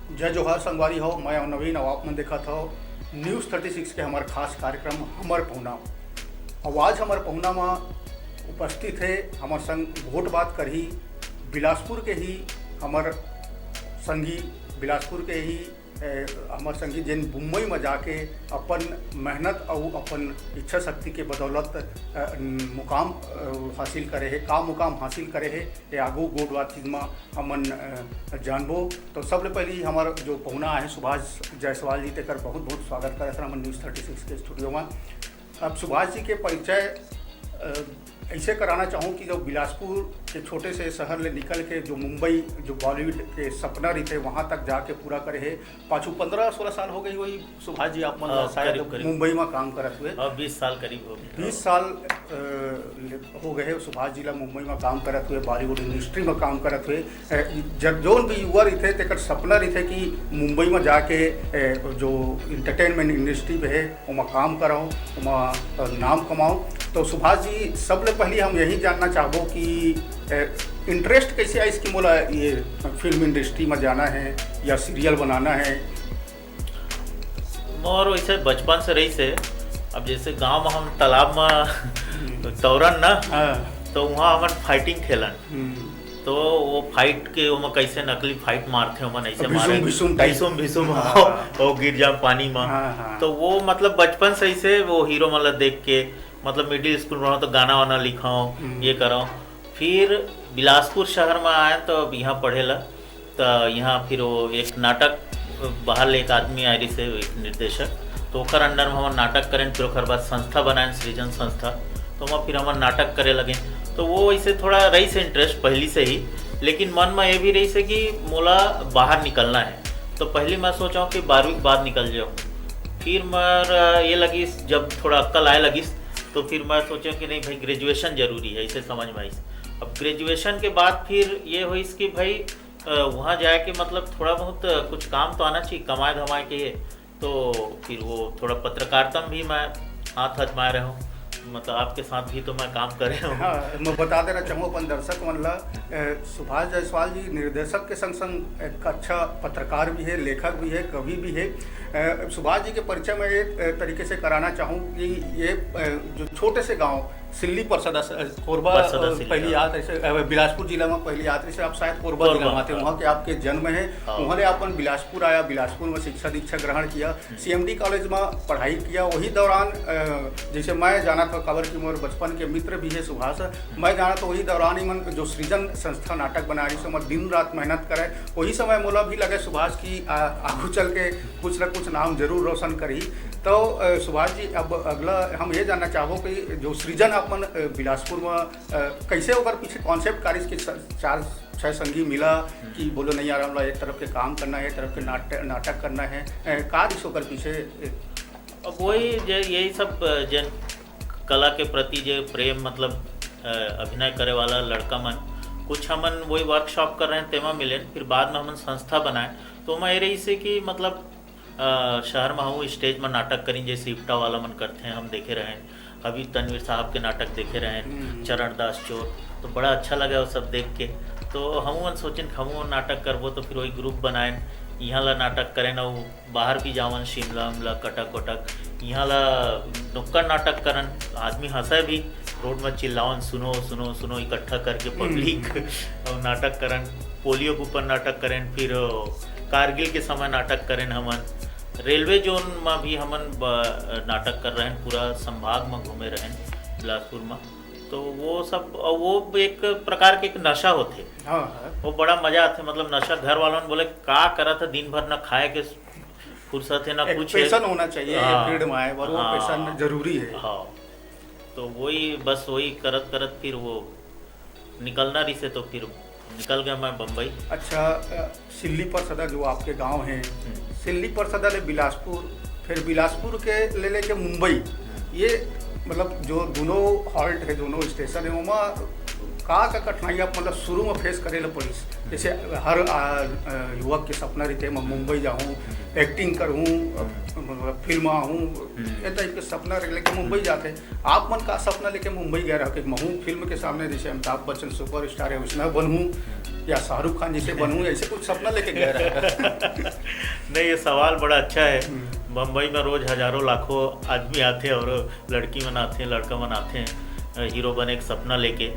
जय जोहार संगवारी हो। मैं नवीन अब आप मन देखा था न्यूज़ 36 के हमारे खास कार्यक्रम हमर पहुना। आवाज़ हमर पहुना में उपस्थित है हमार संग वोट बात करही बिलासपुर के ही हमार संगी, बिलासपुर के ही हमार संगी जिन मुंबई में जाके अपन मेहनत और अपन इच्छा शक्ति के बदौलत मुकाम हासिल करे है। का मुकाम हासिल करे है ये आगू गोट बात में हमन जानबो। तो सबले पहले हमार जो पहुना है सुभाष जायसवाल जी तेकर बहुत बहुत स्वागत करे हमन न्यूज़ 36 के स्टूडियो में। अब सुभाष जी के परिचय ऐसे कराना चाहूँ कि जो बिलासपुर के छोटे से शहर ले निकल के जो मुंबई जो बॉलीवुड के सपना रही थे वहाँ तक जाके पूरा करे है। पाछू 15-16 साल हो गई वही सुभाष जी आप शायद मुंबई में काम करते हुए। 20 साल करीब हो गए। 20 साल हो गए सुभाष जी ला मुंबई में काम करते हुए, बॉलीवुड इंडस्ट्री में काम करते हुए। जब जोन भी युवा रही थे तेकर सपना रही थे कि मुंबई में जाके जो इंटरटेनमेंट इंडस्ट्री पे है वहाँ काम कराऊँ, वहाँ नाम कमाऊँ। तो सुभाष जी सबले पहले हम यही जानना चाहबो कि इंटरेस्ट कैसे आई इसकी मोला ये फिल्म इंडस्ट्री में जाना है या सीरियल बनाना है? और वैसे बचपन से रही से अब जैसे गांव में हम तालाब में तौरन ना तो वहाँ हमन फाइटिंग खेलन। तो वो फाइट के वो कैसे नकली फाइट मारते हो ऐसे मारे भीसुम और गिर जा पानी में। तो वो मतलब बचपन से ही से वो हीरो मतलब देख के मतलब मिडिल स्कूल में तो गाना वाना लिखाऊँ ये कराऊँ। फिर बिलासपुर शहर में आए तो यहाँ पढ़ेला। तो यहाँ फिर वो एक नाटक बाहर एक आदमी आई रही से एक निर्देशक, तो ओकर अंडर में हम नाटक करें। फिर ओकर बाद संस्था बनाए सृजन संस्था, तो वहाँ फिर हम नाटक करे लगे। तो वो वैसे थोड़ा रही से इंटरेस्ट पहली से ही, लेकिन मन में ये भी रही से कि मोला बाहर निकलना है। तो पहली मैं सोचा कि 12वीं के बाद निकल जाऊँ। फिर मैं ये लगी जब थोड़ा अक्ल आए लगी तो फिर मैं सोचा कि नहीं भाई ग्रेजुएशन जरूरी है, इसे समझ में आई। अब ग्रेजुएशन के बाद फिर ये हुई कि भाई वहाँ जाए के मतलब थोड़ा बहुत कुछ काम तो आना चाहिए, कमाए धमाए के। तो फिर वो थोड़ा पत्रकारिता में भी मैं हाथ आजमाए रहा हूँ, मतलब आपके साथ भी तो मैं काम कर रहा हूँ। हाँ, मैं बता देना चाहूँ अपन दर्शक मन ला सुभाष जायसवाल जी निर्देशक के संग संग एक अच्छा पत्रकार भी है, लेखक भी है, कवि भी है। सुभाष जी के परिचय में एक तरीके से कराना चाहूँ कि ये जो छोटे से गांव सिल्ली परसदा कोरबा पहली याद ऐसे बिलासपुर जिला में पहली यात्री से आप शायद कोरबा जिला में आते, वहाँ के आपके जन्म है। उन्होंने अपन बिलासपुर आया, बिलासपुर में शिक्षा दीक्षा ग्रहण किया, CMD कॉलेज में पढ़ाई किया। वही दौरान जैसे मैं जाना था खबर की मोर बचपन के मित्र भी है सुभाष, मैं जाना तो वही दौरान ही मन जो सृजन संस्था नाटक बना रही से मैं दिन रात मेहनत करे। वही समय मोला भी लगे सुभाष की आगू चल के कुछ न कुछ नाम जरूर रोशन करी। तो सुभाष जी अब अगला हम ये जानना चाहो कि जो सृजन अपन बिलासपुर में कैसे ओकर पीछे कॉन्सेप्ट कारिश के 4-6 संगी मिला कि बोलो नहीं यार हम एक तरफ के काम करना है, एक तरफ के नाटक करना है, कारिश ओकर पीछे? अब वही यही सब जन कला के प्रति जो प्रेम मतलब अभिनय करे वाला लड़का मन कुछ हमन वही वर्कशॉप कर रहे हैं तेमा मिले। फिर बाद में हमन संस्था बनाए। तो मैं रही से कि मतलब शहर में हूँ स्टेज में नाटक करें जैसे इफ्टा वाला मन करते हैं, हम देखे रहे हैं। अभी तनवीर साहब के नाटक देखे रहे हैं, चरण दास चोर, तो बड़ा अच्छा लगा वो सब देख के। तो हम सोचें हम नाटक करबो, तो फिर वही ग्रुप बनाए यहाँ ला नाटक करें ना, वो बाहर भी जावन शिमला उमला कटक वटक, यहाँ ला नुक्कड़ नाटक करन, आदमी हंसे भी रोड में चिल्लावन सुनो सुनो सुनो इकट्ठा करके पब्लिक और नाटक करन। पोलियो के ऊपर नाटक करें, फिर कारगिल के समय नाटक करें। हमन रेलवे जोन में भी हमन नाटक कर रहे हैं, पूरा संभाग में घूमे रहे हैं बिलासपुर में। तो वो सब वो एक प्रकार के एक नशा होते। वो बड़ा मजा आते, मतलब नशा घर वालों ने बोले का करा था दिन भर न खाए के फुर्सत है ना कुछ, पैसा होना चाहिए फील्ड में आए और वो पैसा जरूरी है। हाँ, तो वही बस वही करत करत फिर वो निकलना रही से, तो फिर निकल गया मैं बम्बई। अच्छा, सिल्ली परसदा जो आपके गांव हैं, सिल्ली परसदा ले बिलासपुर, फिर बिलासपुर के ले लेके मुंबई, ये मतलब जो दोनों हॉल्ट है, दोनों स्टेशन है, वहाँ का कठिनाई आप मतलब शुरू में फेस करेला पड़ी? जैसे हर युवक के सपना रहते मैं मुंबई जाऊँ, एक्टिंग करूँ, फिल्म आऊँ, ये टाइप के सपना लेके मुंबई जाते। आप मन का सपना लेके मुंबई गए रहो कि महूँ फिल्म के सामने जैसे अमिताभ बच्चन सुपर स्टार है उसमें बनूँ या शाहरुख खान जैसे बनूँ, ऐसे कुछ सपना लेके गए रहे? नहीं, ये सवाल बड़ा अच्छा है। बम्बई में रोज़ हज़ारों लाखों आदमी आते हैं और लड़की मनाते हैं, लड़का मनाते हैं हीरो बने के सपना लेके,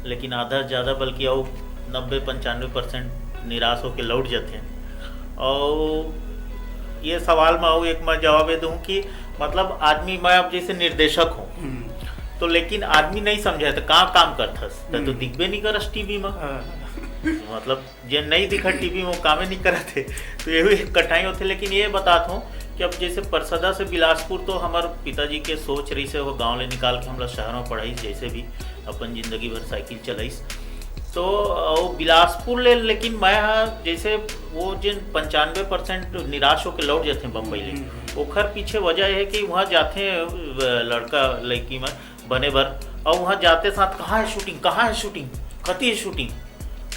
लेकिन आधा ज़्यादा बल्कि और 90-95% निराश होकर लौट जाते हैं। और ये सवाल में और एक मैं जवाब दूँ कि मतलब आदमी, मैं अब जैसे निर्देशक हूँ तो लेकिन आदमी नहीं समझा तो कहाँ काम करथस तो दिखबे नहीं करस टीवी में। मतलब जे नहीं दिखा टीवी में वो कामे नहीं करते, तो ये भी कठिनाई होती। लेकिन ये बताता हूँ कि अब जैसे परसदा से बिलासपुर तो हमारे पिताजी के सोच रही से वो गांव ले निकाल के हमरा शहर में पढ़ाई, जैसे भी अपन जिंदगी भर साइकिल चलाईस तो बिलासपुर ले। लेकिन मैं जैसे वो जिन 95% निराश होकर लौट जाते हैं बम्बई ले, ओखर पीछे वजह है कि वहाँ जाते हैं लड़का लड़की में बने भर, और वहाँ जाते साथ कहाँ है शूटिंग, कहाँ है शूटिंग, कती है शूटिंग,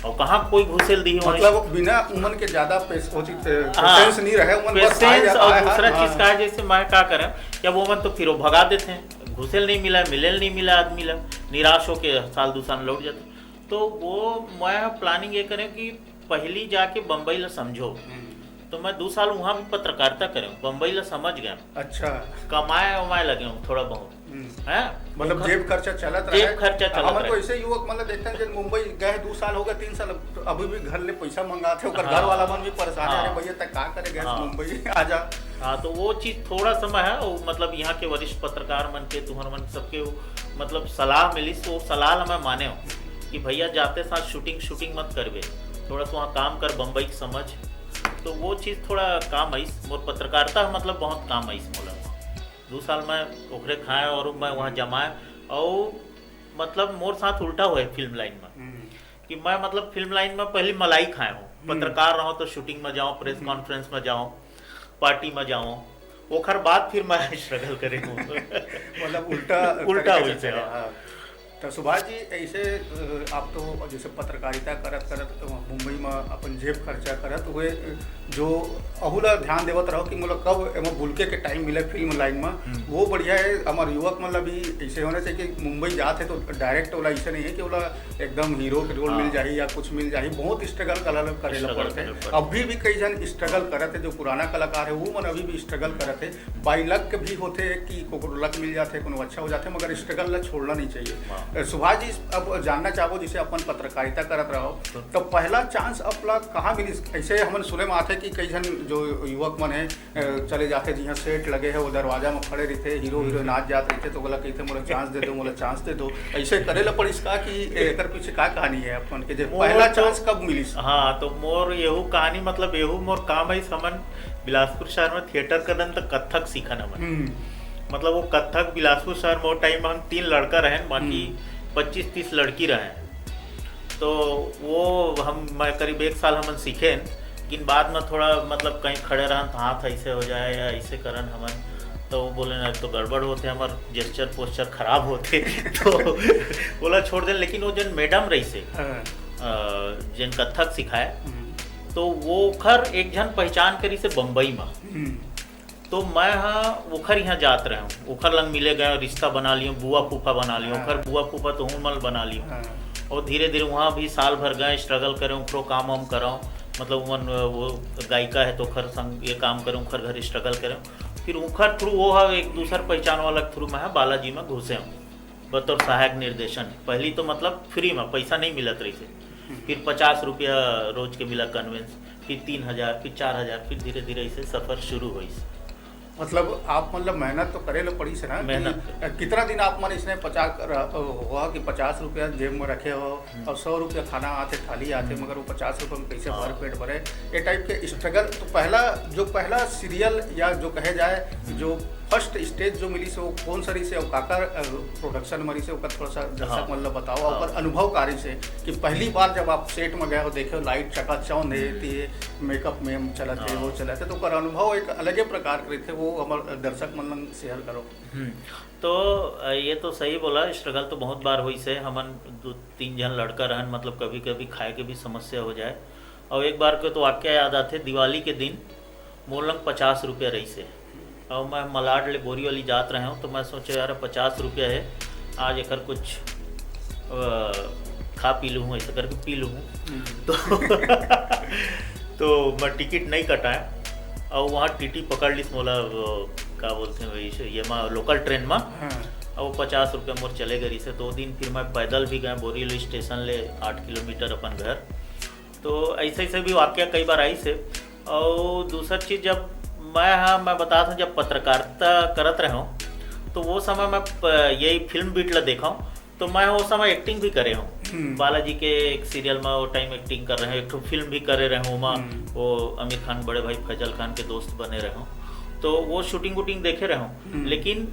और कहाँ कोई घुसेल दी हो। मतलब बिना उमन के ज्यादा पेशेंस नहीं रहे, उमन बस पेशेंस। और दूसरा चीज का है जैसे मैं क्या करें क्या वो मन तो फिर वो भगा देते हैं, घुसेल नहीं मिला, मिलेल नहीं मिला, आदमी ला निराश होके साल 2 साल लौट जाते। तो वो मैं प्लानिंग ये करें कि पहली जाके बम्बई ला समझो, तो मैं 2 साल वहाँ भी पत्रकारिता करें, बम्बई ला समझ गया। अच्छा, कमाए वमाए लगे हूँ थोड़ा बहुत है, मतलब जेब खर्चा चलत रहा, जेब खर्चा चलत हमन को ऐसे युवक मतलब देखते हैं जब मुंबई गए 2 साल हो गए 3 साल, तो अभी भी घर ले पैसा मंगाते, ओकर घर वाला मन भी परेशान है, अरे भैया तक का करे गए मुंबई आ जा। हाँ, तो वो चीज़ थोड़ा समय है, और मतलब यहाँ के वरिष्ठ पत्रकार मन के तुहर मन सबके मतलब सलाह मिली, तो सलाह मैं माने हो कि भैया जाते साथ शूटिंग मत करबे, थोड़ा सा वहाँ काम कर, बम्बई की समझ। तो वो चीज़ थोड़ा काम आई मोर पत्रकारिता मतलब बहुत काम आई मोला। 2 साल में ओखरे खाए और मैं वहाँ जमाए, और मतलब मोर साथ उल्टा हुआ है फिल्म लाइन में कि मैं मतलब फिल्म लाइन में पहले मलाई खाए हूँ, पत्रकार रहो तो शूटिंग में जाऊँ, प्रेस कॉन्फ्रेंस में जाऊँ, पार्टी में जाऊँ, ओखर बाद फिर मैं स्ट्रगल करे हूँ। मतलब उल्टा हुई से। तो सुभाष जी ऐसे आप तो जैसे पत्रकारिता करत मुंबई में अपन जेब खर्चा करत हुए जो अहुला ध्यान देवत रहो कि मतलब कब एम बुलके के टाइम मिले फिल्म लाइन में, वो बढ़िया है। हमारे युवक मतलब भी ऐसे होना चाहिए कि मुंबई जाते तो डायरेक्ट वाला ऐसे नहीं है कि वाला एकदम हीरो के रोल मिल जाए या कुछ मिल जाए, बहुत स्ट्रगल करे पड़ते हैं। अभी भी कई जन स्ट्रगल करते, जो पुराना कलाकार है वो मन अभी भी स्ट्रगल करते, बाई लक भी होते कि को लक मिल जाते, को अच्छा हो जाते, मगर स्ट्रगल ला छोड़ना नहीं चाहिए। सुभाष जी अब जानना चाहो जैसे अपन पत्रकारिता करत रहो तो पहला चांस अपना कहाँ मिली? ऐसे हम सुने में आते कि कई जन जो युवक मन है चले जाते जहाँ सेट लगे है वो दरवाजा में खड़े रहते, हीरो हीरोइन आज जाते रहते, तो बोला कहते मोला चांस दे दो, मोला चांस दे दो, ऐसे करे ला पड़ी इसका कि एकर पीछे का कहानी है अपन के पहला चांस कब मिली? हाँ, तो मोर यहू कहानी मतलब यहू मोर काम है समन बिलासपुर शहर में थिएटर करन तो कथक सीखन हमन। मतलब वो कथक बिलासपुर शहर में वो टाइम में हम 3 लड़का रहे, बाकी 25-30 लड़की रहे, तो वो मैं करीब 1 साल हमन सीखे, लेकिन बाद में थोड़ा मतलब कहीं खड़े रहन तो हाथ ऐसे हो जाए या ऐसे करन हमन, तो वो बोले ना तो गड़बड़ होते, हमार जेस्चर पोस्चर खराब होते तो बोला छोड़ दे। लेकिन वो जन मैडम रही से जिन कथक सिखाए, तो वो खर एक जन पहचान करी से बम्बई में, तो मैं ओखर यहाँ जात रहा हूँ, ओखर लंग मिले गए, रिश्ता बना लियो, बुआ फूफा बना लियो, ओखर बुआ फूफा तो हूँ मल बना लियो, और धीरे धीरे वहाँ भी साल भर गए, स्ट्रगल करें, ओखरो काम वाम कराऊँ, मतलब वो गायिका है तो ओखर संग ये काम करें, ओखर घर स्ट्रगल करें, फिर ओखर थ्रू वो एक दूसर पहचान वाला थ्रू मैं बालाजी में घुसे हूँ बतौर सहायक निर्देशन। पहली तो मतलब फ्री में, पैसा नहीं मिलत रही से, फिर 50 रुपया रोज के मिला कन्वेंस, फिर 3000, फिर 4000, फिर धीरे धीरे ऐसे सफ़र शुरू हुई। मतलब आप मतलब मेहनत तो करे लो पड़ी से ना, मेहनत कितना दिन आप मन इसने 50 हुआ कि 50 रुपया जेब में रखे हो और 100 रुपया खाना आते थाली आते, मगर वो 50 रुपये में कैसे भर पेट भरे, ये टाइप के स्ट्रगल। तो पहला सीरियल या जो कहे जाए जो फर्स्ट स्टेज जो मिली से वो कौन सरी से और काकर प्रोडक्शन मरी से ओकर थोड़ा सा दर्शक मतलब बताओ और अनुभवकारी से कि पहली बार जब आप सेट में गए हो देखे लाइट चकाचौंध है मेकअप में चलत है वो चलत है तो ओकर अनुभव एक अलगे प्रकार के थे वो हमारे दर्शक मन शेयर करो। तो ये तो सही बोला, स्ट्रगल तो बहुत बार हुई से हमन 2-3 जन लड़का रहन, मतलब कभी कभी खाए के भी समस्या हो जाए। और एक बार के तो वाक्य याद आते, दिवाली के दिन मोर लंग 50 रुपया रही से और मैं मलाड ले बोरी वाली जात रहे हूँ तो मैं सोचे यार 50 रुपया है, आज एक कुछ खा पी लूँ, ऐसा करके पी लूँ। तो मैं टिकट नहीं कटाए और वहाँ टीटी पकड़ ली मोला क्या बोलते हैं वही ये मैं लोकल ट्रेन में और वो 50 रुपये मोर चले गई से। 2 दिन फिर मैं पैदल भी गए बोरीवली स्टेशन ले 8 किलोमीटर अपन घर। तो ऐसे भी वाक्य कई बार आई से। और दूसरी चीज़ जब मैं बता था जब पत्रकारिता करत रहा हूँ तो वो समय मैं यही फिल्म बीट ला देखा हूँ तो मैं वो समय एक्टिंग भी करे हूँ। बालाजी के एक सीरियल में वो टाइम एक्टिंग कर रहे हैं, एक तो फिल्म भी करे रहे हूँ। वो आमिर खान बड़े भाई फैजल खान के दोस्त बने रहे हूँ तो वो शूटिंग वूटिंग देखे रहे हूँ। लेकिन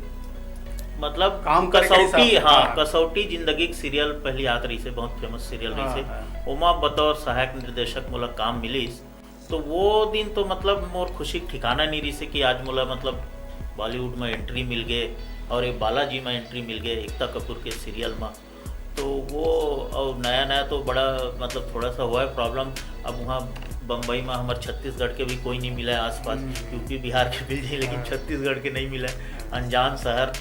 मतलब काम कसौटी, हाँ कसौटी जिंदगी की सीरियल पहली याद रही से, बहुत फेमस सीरियल रही से। उमा बतौर सहायक निर्देशक मोला काम मिली तो वो दिन तो मतलब मोर खुशी ठिकाना नहीं रही से कि आज मोला मतलब बॉलीवुड में एंट्री मिल गए और एक बालाजी में एंट्री मिल गए एकता कपूर के सीरियल में। तो वो और नया तो बड़ा मतलब थोड़ा सा हुआ है प्रॉब्लम। अब वहाँ बम्बई में हमारे छत्तीसगढ़ के भी कोई नहीं मिला है आसपास, यूपी बिहार के मिल जाए लेकिन छत्तीसगढ़ के नहीं मिला है, अनजान शहर।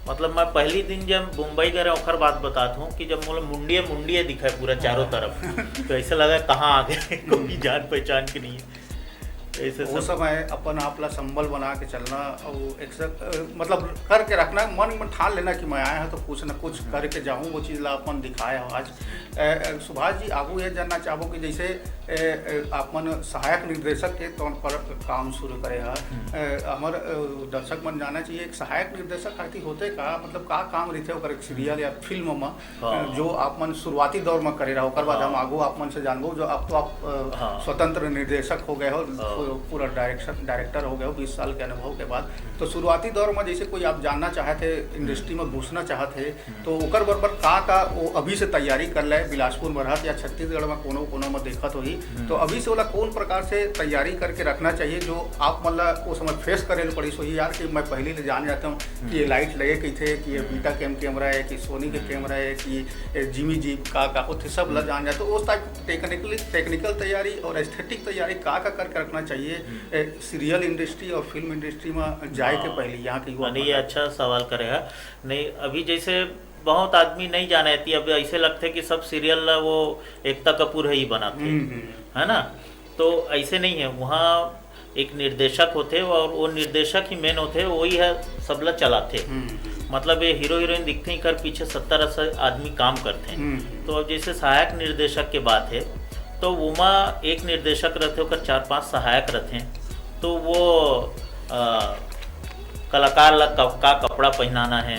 मतलब मैं पहली दिन जब मुंबई गए ओखर बात बताता हूँ कि जब मतलब मुंडिये दिखा है पूरा चारों तरफ तो ऐसा लगा कहाँ आ गए, कोई जान पहचान के नहीं है। ऐसे वो समय अपन आपला संबल बना के चलना और एक मतलब करके रखना, मन में ठान लेना कि मैं आया हूँ तो कुछ ना कुछ करके जाऊँ, वो चीज़ ला अपन दिखाया हो। आज सुभाष जी आगू ये जानना चाहो कि जैसे अपन सहायक निर्देशक के तौर पर काम शुरू करे है, हमारे दर्शक मन जाना चाहिए एक सहायक निर्देशक खातिर होते का मतलब का काम रहते ओकर सीरियल या फिल्म में जो आप मन शुरुआती दौर में करे रहो, ओकर बाद हम आगू आप मन से जानबो जो अब तो आप स्वतंत्र निर्देशक हो गए हो, पूरा डायरेक्टर हो गए हो 20 साल के अनुभव के बाद। तो शुरुआती दौर में जैसे कोई आप जानना चाहते इंडस्ट्री में घुसना चाहते तो ओकर बरबर का वो अभी से तैयारी कर ले, बिलासपुर में रहत या छत्तीसगढ़ में कोनो में देखत होगी तो अभी से वाला कौन प्रकार से तैयारी करके रखना चाहिए जो आप मतलब वो समय फेस करे पड़ी सोई यार कि मैं पहले से जान जाता हूँ कि ये लाइट लगे कि थे कि ये बीटा कैमरा है कि सोनी के कैमरा है कि जिमी जी का होते सब लग जान जाते। तो उस टाइप टेक्निकल तैयारी और एस्थेटिक तैयारी का करके रखना चाहिए सीरियल इंडस्ट्री और फिल्म इंडस्ट्री में जाए के पहले यहाँ की युवा। ये अच्छा सवाल करेगा। नहीं अभी जैसे बहुत आदमी नहीं जाने थी, अब ऐसे लगते कि सब सीरियल वो एकता कपूर है ही बनाते है ना, तो ऐसे नहीं है। वहाँ एक निर्देशक होते और वो निर्देशक ही मेन होते, वही है सबला चलाते। मतलब ये हीरो हीरोइन दिखते ही कर पीछे 70-80 आदमी काम करते हैं। तो अब जैसे सहायक निर्देशक के बात है तो उमा एक निर्देशक रहते होकर 4-5 सहायक रहते हैं। तो वो कलाकार ला का कपड़ा पहनाना है,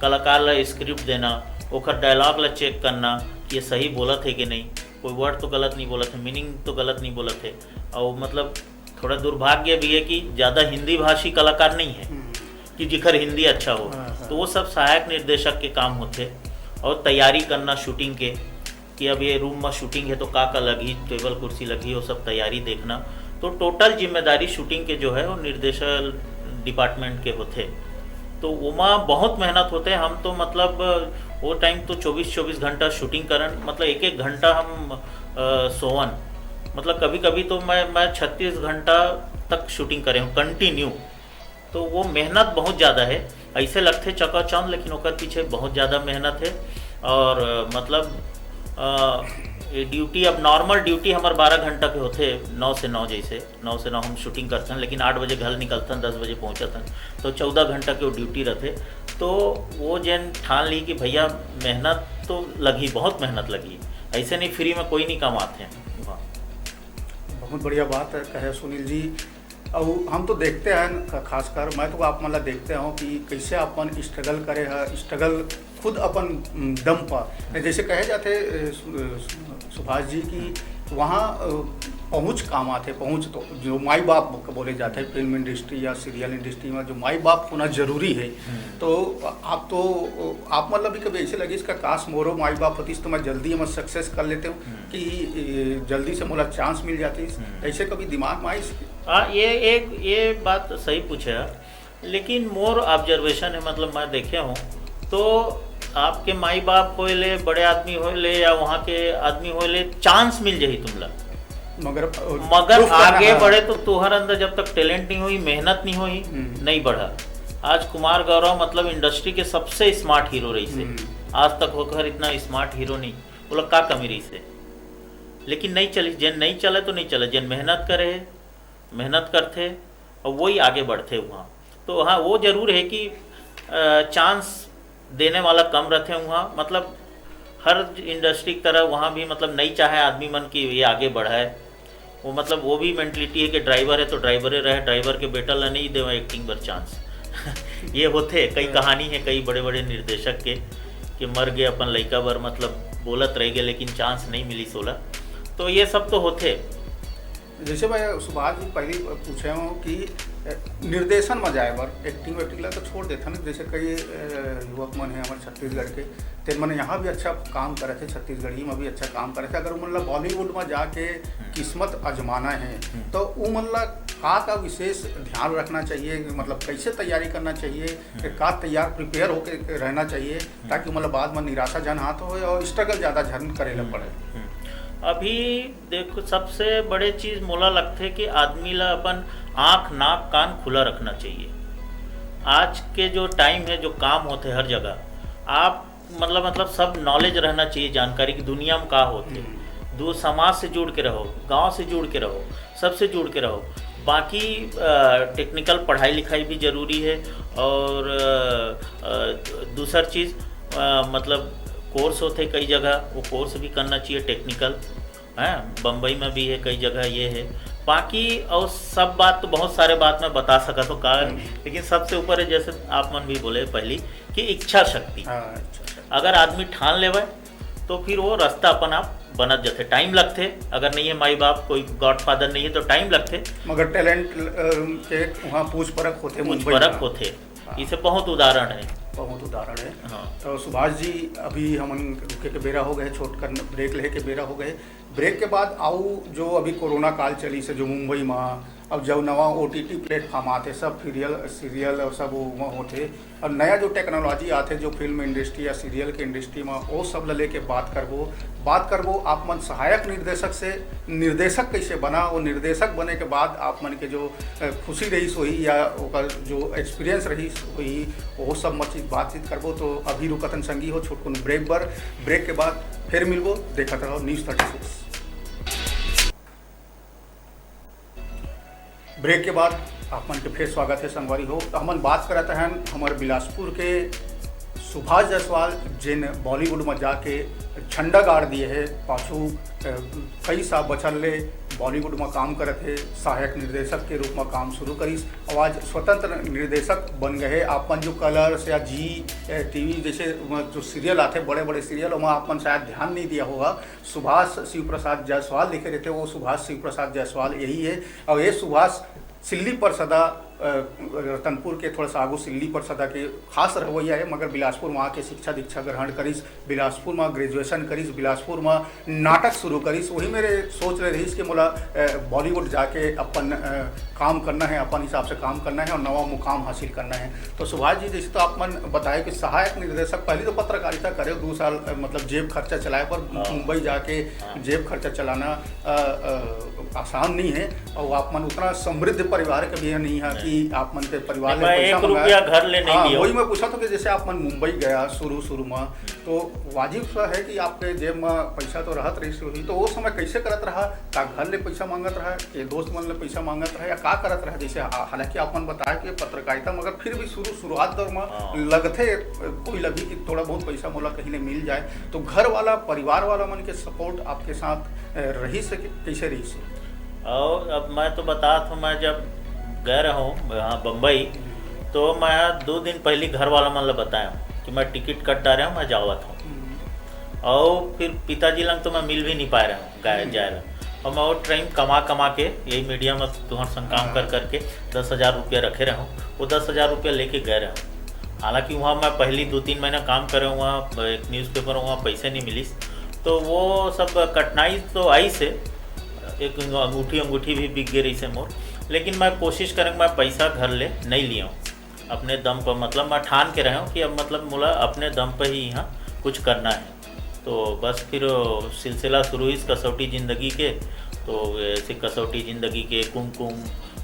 कलाकार ला स्क्रिप्ट देना, ओकर डायलॉग ला चेक करना कि ये सही बोलत है कि नहीं, कोई वर्ड तो गलत नहीं बोलत है, मीनिंग तो गलत नहीं बोलत है। और मतलब थोड़ा दुर्भाग्य भी है कि ज़्यादा हिंदी भाषी कलाकार नहीं है कि जिखर हिंदी अच्छा हो, तो वो सब सहायक निर्देशक के काम होते। और तैयारी करना शूटिंग के कि अब ये रूम में शूटिंग है तो का लगी, टेबल कुर्सी लगी, वो सब तैयारी देखना। तो टोटल जिम्मेदारी शूटिंग के जो है वो निर्देशन डिपार्टमेंट के होते। तो वहाँ बहुत मेहनत होते हैं। हम तो मतलब वो टाइम तो 24-24 घंटा शूटिंग करन, मतलब 1-1 घंटा हम सोवन, मतलब कभी कभी तो मैं 36 घंटा तक शूटिंग करे हूँ कंटिन्यू। तो वो मेहनत बहुत ज़्यादा है, ऐसे लगते चकाचौंध लेकिन ओकर पीछे बहुत ज़्यादा मेहनत है। और मतलब ये ड्यूटी अब नॉर्मल ड्यूटी हमारे 12 घंटा के होते, 9 से 9 जैसे 9 से 9 हम शूटिंग करते हैं, लेकिन 8 बजे घर निकलते हैं, 10 बजे पहुँचते हैं, तो 14 घंटा के वो ड्यूटी रहते। तो वो जैन ठान ली कि भैया मेहनत तो लगी, बहुत मेहनत लगी, ऐसे नहीं फ्री में कोई नहीं कमाते हैं। बहुत बढ़िया बात कहे सुनील जी। और हम तो देखते हैं खासकर मैं तो आप मतलब देखते हो कि कैसे अपन स्ट्रगल करे है, स्ट्रगल खुद अपन दम पर, जैसे कहे जाते सुभाष जी की वहाँ पहुँच काम आते, पहुँच तो जो माई बाप बोले जाते हैं फिल्म इंडस्ट्री या सीरियल इंडस्ट्री में, जो माई बाप होना जरूरी है। तो आप मतलब भी कभी ऐसे लगे इसका काश मोरो माई बाप होती तो मैं जल्दी मैं सक्सेस कर लेते हूँ कि जल्दी से मुझे चांस मिल जाती, ऐसे कभी दिमाग में आई? हाँ, ये बात सही पूछे, लेकिन मोर ऑब्जर्वेशन है, मतलब मैं देखे हूँ तो आपके माई बाप होले, बड़े आदमी होले या वहाँ के आदमी होले, चांस मिल जाही तुमला, मगर आगे बढ़े तो तुहर अंदर जब तक टैलेंट नहीं हुई, मेहनत नहीं हुई, नहीं बढ़ा। आज कुमार गौरव मतलब इंडस्ट्री के सबसे स्मार्ट हीरो रही से, आज तक होकर इतना स्मार्ट हीरो नहीं, वो लोग का कमी रही से, लेकिन नहीं चली। जन नहीं चले तो नहीं चले, जन मेहनत करे, मेहनत करते और वही आगे बढ़ते वहाँ। तो हाँ, वो जरूर है कि चांस देने वाला कम रहते हैं वहाँ, मतलब हर इंडस्ट्री की तरह वहाँ भी मतलब नहीं चाहे आदमी मन की ये आगे बढ़ाए, वो मतलब वो भी मेंटलिटी है कि ड्राइवर है तो ड्राइवरे रहे, ड्राइवर के बेटा ला नहीं देवा एक्टिंग पर चांस। ये होते कई कहानी है कई बड़े बड़े निर्देशक के कि मर गए अपन लड़का बर, मतलब बोलत रह गए लेकिन चांस नहीं मिली 16। तो ये सब तो होते। जैसे मैं सुभाष जी पहले पूछे हूँ कि निर्देशन में जाए बार एक्टिंग वेक्टिंग ला तो छोड़ देता ना, जैसे कई युवक मन है हमारे छत्तीसगढ़ के, तो मन यहाँ भी अच्छा काम करे थे, छत्तीसगढ़ी में भी अच्छा काम करे थे, अगर मतलब बॉलीवुड में जाके किस्मत आजमाना है तो वो मतलब का विशेष ध्यान रखना चाहिए, मतलब कैसे तैयारी करना चाहिए, का तैयार प्रिपेयर होकर रहना चाहिए ताकि मतलब बाद में निराशा जन हाथ हो और स्ट्रगल ज़्यादा झन करे ला पड़े। अभी देखो सबसे बड़े चीज़ मोला लगते कि आदमी ला अपन आँख नाक कान खुला रखना चाहिए। आज के जो टाइम है, जो काम होते हर जगह, आप मतलब सब नॉलेज रहना चाहिए, जानकारी की दुनिया में का होते, दो समाज से जुड़ के रहो, गांव से जुड़ के रहो, सबसे जुड़ के रहो। बाकी टेक्निकल पढ़ाई लिखाई भी ज़रूरी है, और दूसरा चीज़ मतलब कोर्स होते कई जगह, वो कोर्स भी करना चाहिए टेक्निकल, हैं बम्बई में भी है कई जगह ये है। बाकी और सब बात तो बहुत सारे बात मैं बता सका तो का, लेकिन सबसे ऊपर है जैसे आप मन भी बोले पहली कि इच्छा शक्ति। अगर आदमी ठान लेवे तो फिर वो रास्ता अपन आप बनत जाते, टाइम लगते, अगर नहीं है माई बाप कोई गॉडफादर नहीं है तो टाइम लगते, मगर टैलेंट के वहाँ पूछ परख होते, होते। इसे बहुत उदाहरण है, बहुत उदाहरण है। हाँ। तो सुभाष जी अभी हम रुके के बेरा हो गए, छोट कर ब्रेक ले के बेरा हो गए। ब्रेक के बाद आओ जो अभी कोरोना काल चली से जो मुंबई में अब जब नवा OTT प्लेटफॉर्म आते, सब सीरियल और सब वो होते, और नया जो टेक्नोलॉजी आते जो फिल्म इंडस्ट्री या सीरियल के इंडस्ट्री में वो सब लेके बात करबो आप मन सहायक निर्देशक से निर्देशक कैसे बना, वो निर्देशक बने के बाद आप मन के जो खुशी रही सोई या जो एक्सपीरियंस रही हुई वो सब चीज़ बातचीत करबो। तो अभी रुकतन संगी हो छोटकुन ब्रेक बर, ब्रेक के बाद फिर मिलबो, देखत रहो News 36। ब्रेक के बाद आप मन के फिर स्वागत है संगवारी हो। तो हमन बात करते हैं हमारे बिलासपुर के सुभाष जायसवाल जिन बॉलीवुड में जाके झंडा गाड़ दिए है, पाछू कई सा बचल ले बॉलीवुड में काम करते थे, सहायक निर्देशक के रूप में काम शुरू करीस, और आज स्वतंत्र निर्देशक बन गए। आपन जो कलर्स या TV जैसे जो सीरियल आते बड़े बड़े सीरियल, वहाँ आपन शायद ध्यान नहीं दिया होगा, सुभाष शिव प्रसाद जायसवाल लिखे रहते, वो सुभाष शिव प्रसाद जायसवाल यही है। और ये सुभाष सिल्ली परसदा रतनपुर के थोड़ा सा आगू सिल्ली परसदा के खास रवैया है, मगर बिलासपुर में आके शिक्षा दीक्षा ग्रहण करीस, बिलासपुर में ग्रेजुएशन करीस, बिलासपुर में नाटक शुरू करीस। वही मेरे सोच रहे रहीस कि मोला बॉलीवुड जाके अपन काम करना है, अपन हिसाब से काम करना है और नवा मुकाम हासिल करना है। तो सुभाष जी जैसे तो आप मन बताए कि सहायक निर्देशक, पहले तो पत्रकारिता करे 2 साल, मतलब जेब खर्चा चलाए, पर मुंबई जाके जेब खर्चा चलाना आसान नहीं है, और आप मन उतना समृद्ध परिवार के भी नहीं है कि आप मन के परिवार में पैसा रुपया घर ले नहीं दिया। वही मैं पूछा तो कि जैसे आप मन मुंबई गया शुरू में, तो वाजिब सा है कि आपके जेब में पैसा तो रहत रही, तो वो समय कैसे करत रहा, का घर ले पैसा मांगत रहा, के दोस्त मन ले पैसा मांगत रहा, या का करत रहा? जैसे हालांकि आप मन बताया कि पत्रकारिता, मगर फिर भी शुरुआत दौर में लगते कोई लगी कि थोड़ा बहुत पैसा मोला कहीं ने मिल जाए, तो घर वाला परिवार वाला मन के सपोर्ट आपके साथ रही से कैसे रही से? और अब मैं तो बता था, मैं जब गए रहा हूँ यहाँ बम्बई, तो मैं 2 दिन पहले घर वाला मन बताया कि मैं टिकट कट डाल हूँ, मैं जावत हूँ, और फिर पिताजी लंग तो मैं मिल भी नहीं पा रहा हूँ जाए। और मैं वो टाइम कमा के यही मीडिया में तुम्हारे संग काम कर करके 10,000 रुपया रखे रहा हूँ। वो 10,000 रुपया लेके गए रहा हूँ। हालांकि वहाँ मैं पहली 2-3 महीना काम करे, वहाँ एक न्यूज़पेपर वहाँ पैसे नहीं मिली, तो वो सब कठिनाई तो आई से, एक अंगूठी भी बिक गई रही से मोर। लेकिन मैं कोशिश करेंगे मैं पैसा घर ले नहीं लिया हूँ, अपने दम पर, मतलब मैं ठान के रहा हूँ कि अब मतलब मुला अपने दम पर ही यहाँ कुछ करना है। तो बस फिर सिलसिला शुरू हुई कसौटी ज़िंदगी के। तो ऐसे कसौटी ज़िंदगी के, कुमकुम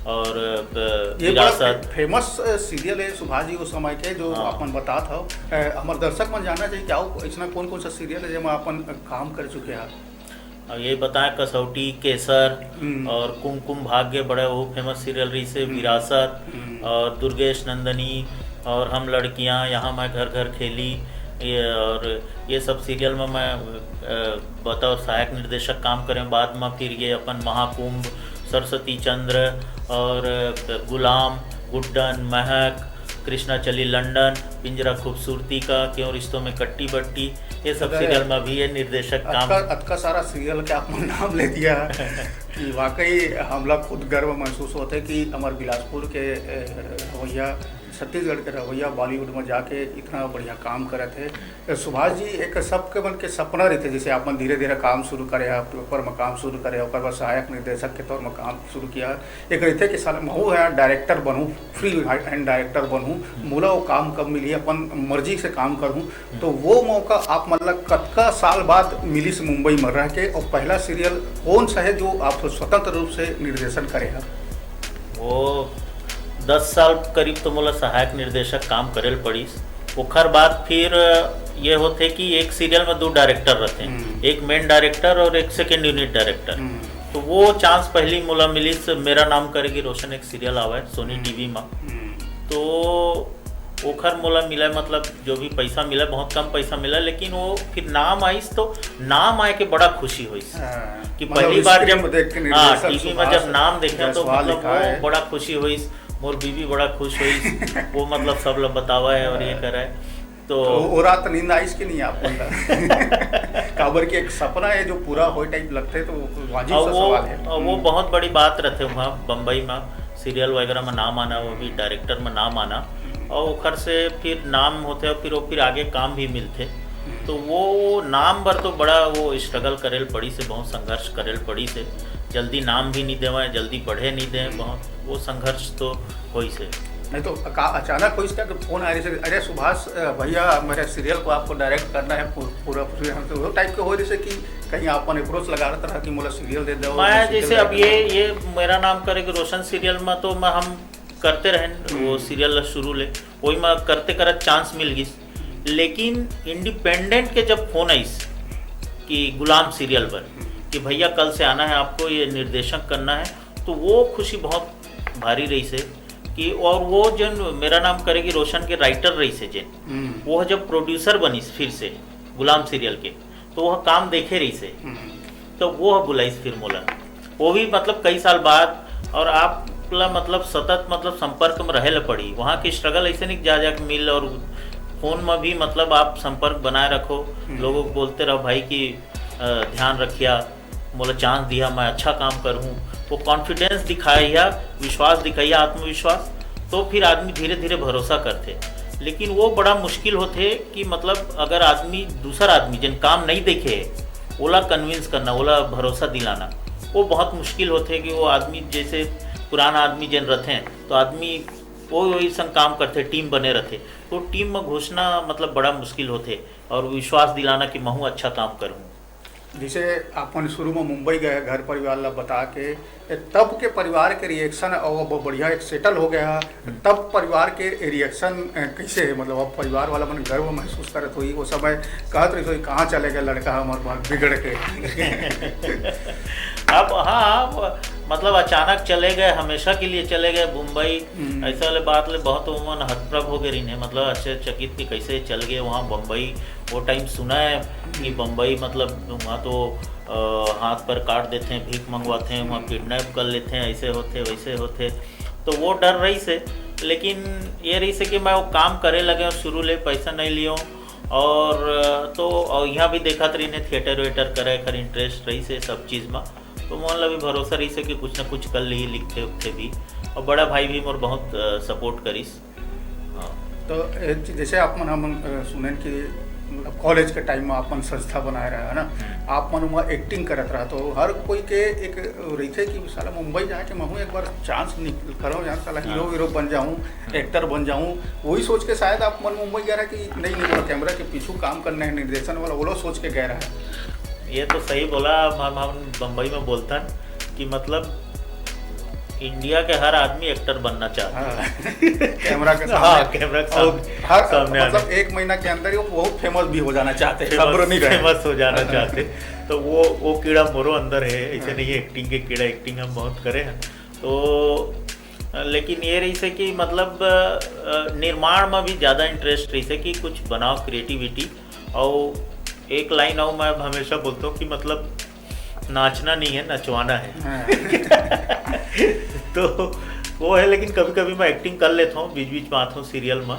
और विरासत, फेमस सीरियल है सुभाष जी उस समय के, जो अपन बता था हमारे दर्शक मन जानना चाहिए क्या इसमें कौन कौन सा सीरियल है जिसमें अपन काम कर चुके हैं। और ये बताएं कसौटी, केसर और कुमकुम भाग्य बड़ा वो फेमस सीरियल रही से, विरासत और दुर्गेश नंदनी और हम लड़कियां, यहाँ मैं घर घर खेली, ये सब सीरियल में मैं बतौर सहायक निर्देशक काम करें। बाद में फिर ये अपन महाकुंभ, सरस्वती चंद्र और गुलाम, गुड्डन, महक, कृष्णा चली लंदन, पिंजरा खूबसूरती का, क्यों रिश्तों में कट्टी बट्टी, ये सब सीरियल में भी ये निर्देशक काम। अतका सारा सीरियल का आपने नाम ले दिया है कि वाकई हम लोग खुद गर्व महसूस होते हैं कि हमारे बिलासपुर के रवैया, छत्तीसगढ़ के रवैया बॉलीवुड में जाके इतना बढ़िया काम करे थे। सुभाष जी एक सबके मन के सपना रहते, जैसे आप धीरे धीरे काम शुरू करे, पेपर में काम शुरू करे, और बाद सहायक निर्देशक के तौर में काम शुरू किया। एक रहते कि साल महू है डायरेक्टर बनूँ, फ्री हैंड डायरेक्टर बनूँ, मूला वो काम कब मिली, अपन मर्जी से काम करूँ। तो वो मौका आप मतलब कतका साल बाद मिली से मुंबई में रह के, और पहला सीरियल कौन सा है जो आप स्वतंत्र रूप से निर्देशन करे? वो 10 साल करीब तो मोला सहायक निर्देशक काम करेल पड़ी। ओखर बाद फिर ये होते कि एक सीरियल में 2 डायरेक्टर रहते हैं, एक मेन डायरेक्टर और एक सेकेंड यूनिट डायरेक्टर। तो वो चांस पहली मोला मिली से मेरा नाम करेगी रोशन, एक सीरियल आवा है सोनी टीवी में। तो ओखर मोला मिला, मतलब जो भी पैसा मिला बहुत कम पैसा मिला, लेकिन वो फिर नाम आई तो नाम आए के बड़ा खुशी हुई कि पहली बार जब टीवी में जब नाम देखा तो मतलब वो बड़ा खुशी हुई। मोर बीवी बड़ा खुश हुई, वो मतलब सब लोग बतावा है और ये कर रहा है। तो वो रात नींद आई इसकी नहीं आप काबर की एक सपना है जो पूरा हो टाइप लगते है, तो वाजिब सा सवाल है। वो बहुत बड़ी बात रहते वहाँ बम्बई में सीरियल वगैरह में नाम आना, वो भी डायरेक्टर में नाम आना, और ओखर से फिर नाम होते और फिर आगे काम भी मिलते। तो वो नाम पर तो बड़ा वो स्ट्रगल करेल पड़ी से, बहुत संघर्ष करेल पड़ी से, जल्दी नाम भी नहीं देवें, जल्दी बढ़े नहीं दें, बहुत वो संघर्ष तो हो ही से। नहीं तो अचानक हो इसका फोन आ रही से, अरे सुभाष भैया मेरे सीरियल को आपको डायरेक्ट करना है पूरा, हम तो वो टाइप के हो रही से कि कहीं आप अप्रोच लगा रहा था कि मुझे सीरियल दे दो। मैं जैसे अब ये मेरा नाम करेगी रोशन सीरियल में, तो मैं हम करते रहे वो सीरियल शुरू ले, वही मैं करते करत चांस मिल गई। लेकिन इंडिपेंडेंट के जब फोन आई कि गुलाम सीरियल पर कि भैया कल से आना है आपको, ये निर्देशक करना है, तो वो खुशी बहुत भारी रही से कि, और वो जन मेरा नाम करेगी रोशन के राइटर रही से जिन वो जब प्रोड्यूसर बनी फिर से गुलाम सीरियल के, तो वह काम देखे रही से, तो वो बुलाई फिर मोला, वो भी मतलब कई साल बाद। और आप मतलब सतत मतलब संपर्क में रहे पड़ी, वहाँ की स्ट्रगल ऐसे नहीं जा जाके मिल, और फ़ोन में भी मतलब आप संपर्क बनाए रखो, लोगों को बोलते रहो भाई कि ध्यान रखिया, मोला चांस दिया मैं अच्छा काम करूँ, वो कॉन्फिडेंस दिखाया, विश्वास दिखाइया, आत्मविश्वास, तो फिर आदमी धीरे धीरे भरोसा करते। लेकिन वो बड़ा मुश्किल होते कि मतलब अगर आदमी दूसरा आदमी जिन काम नहीं देखे ओला कन्विंस करना, ओला भरोसा दिलाना, वो बहुत मुश्किल होते कि वो आदमी जैसे पुराना आदमी जिन रहते हैं तो आदमी वो वही संग काम करते, टीम बने रहते, तो टीम में घुसना मतलब बड़ा मुश्किल होते, और विश्वास दिलाना कि मैं अच्छा काम करूँ। जैसे अपन शुरू में मुंबई गए घर परिवार ला बता के, तब के परिवार के रिएक्शन और वो बढ़िया एक सेटल हो गया, तब परिवार के रिएक्शन कैसे है? मतलब अब परिवार वाला मन गर्व महसूस करत हुई, वो समय कहत रही कहाँ चले गए लड़का हमारे बात बिगड़ के अब हाँ मतलब अचानक चले गए, हमेशा के लिए चले गए मुंबई, ऐसा वाले बात ले बहुत मन हतप्रभ हो गए रही, मतलब आश्चर्यचकित कि कैसे चल गए वहाँ बम्बई। वो टाइम सुना है कि बम्बई मतलब वहाँ तो हाथ पर काट देते हैं, भीख मंगवाते हैं, वहाँ किडनैप कर लेते हैं, ऐसे होते वैसे होते, तो वो डर रही से। लेकिन ये रही से कि मैं वो काम करे लगे और शुरू ले पैसा नहीं लियो, और तो यहाँ भी देखा तो इन्हें थिएटर वेटर करे कर इंटरेस्ट रही से सब चीज़ में, तो मोहन भी भरोसा रही से कि कुछ ना कुछ कर ली लिखते उखते भी, और बड़ा भाई भी मोर बहुत सपोर्ट करिस। हाँ। तो जैसे आप मन हम सुनन कि मतलब कॉलेज के टाइम में अपन संस्था बनाए रहा है ना, आप मन वहाँ एक्टिंग करत रहा, तो हर कोई के एक रही थे कि साला मुंबई जाके मैं एक बार चांस निकल करो यार, साला हीरो वीरो बन जाऊँ, एक्टर बन जाऊँ, वही सोच के शायद आप मन मुंबई गया रहा कि नहीं नहीं कैमरा के पीछू काम करना है, निर्देशन वाला वो लोग सोच के गया रहा। ये तो सही बोला। हम बम्बई में बोलता कि मतलब इंडिया के हर आदमी एक्टर बनना चाहता है। कैमरा के सामने, हाँ, कैमरा के सामने मतलब एक महीना के अंदर ही वो बहुत फेमस भी हो जाना चाहते हैं, सब्र नहीं रहे, फेमस हो जाना चाहते। तो वो कीड़ा मोरो अंदर है, ऐसे नहीं है एक्टिंग के कीड़ा, एक्टिंग हम बहुत करे हैं। तो लेकिन ये रही से कि मतलब निर्माण में भी ज़्यादा इंटरेस्ट रही से कि कुछ बनाओ क्रिएटिविटी। और एक लाइन और मैं हमेशा बोलता हूँ कि मतलब नाचना नहीं है, नचवाना है। तो वो है, लेकिन कभी कभी मैं एक्टिंग कर लेता हूँ, बीच बीच में आता हूँ सीरियल में,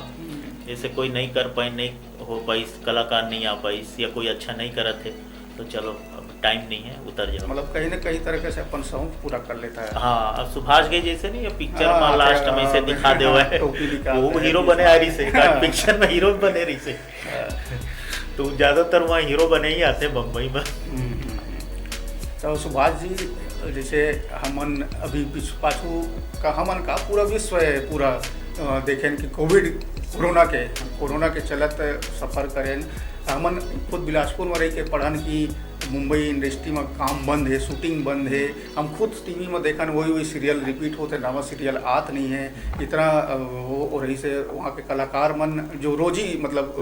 जैसे कोई नहीं कर पाई, नहीं हो पाई, कलाकार नहीं आ पाई या कोई अच्छा नहीं करा थे, तो चलो अब टाइम नहीं है, उतर जाओ। मतलब कहीं ना कहीं तरीके से अपन शौक पूरा कर लेता है। हाँ, अब सुभाष गई जैसे नहीं, पिक्चर में लास्ट में इसे दिखा दे हुआ है, वो हीरो बने आ रही से, पिक्चर में हीरो बने रही से। तो ज़्यादातर वहाँ हीरो बने ही आते हैं बम्बई में। तो सुभाष जी, जैसे हमन अभी पाछू का हमन का पूरा विश्व है पूरा देखें कि कोरोना के चलत सफ़र करें, हमन खुद बिलासपुर में रह के पढ़न कि मुंबई इंडस्ट्री में काम बंद है, शूटिंग बंद है, हम खुद टीवी में देखन वही सीरियल रिपीट होते, नवा सीरियल आत नहीं है इतना वो रही से वहाँ के कलाकार मन जो रोजी मतलब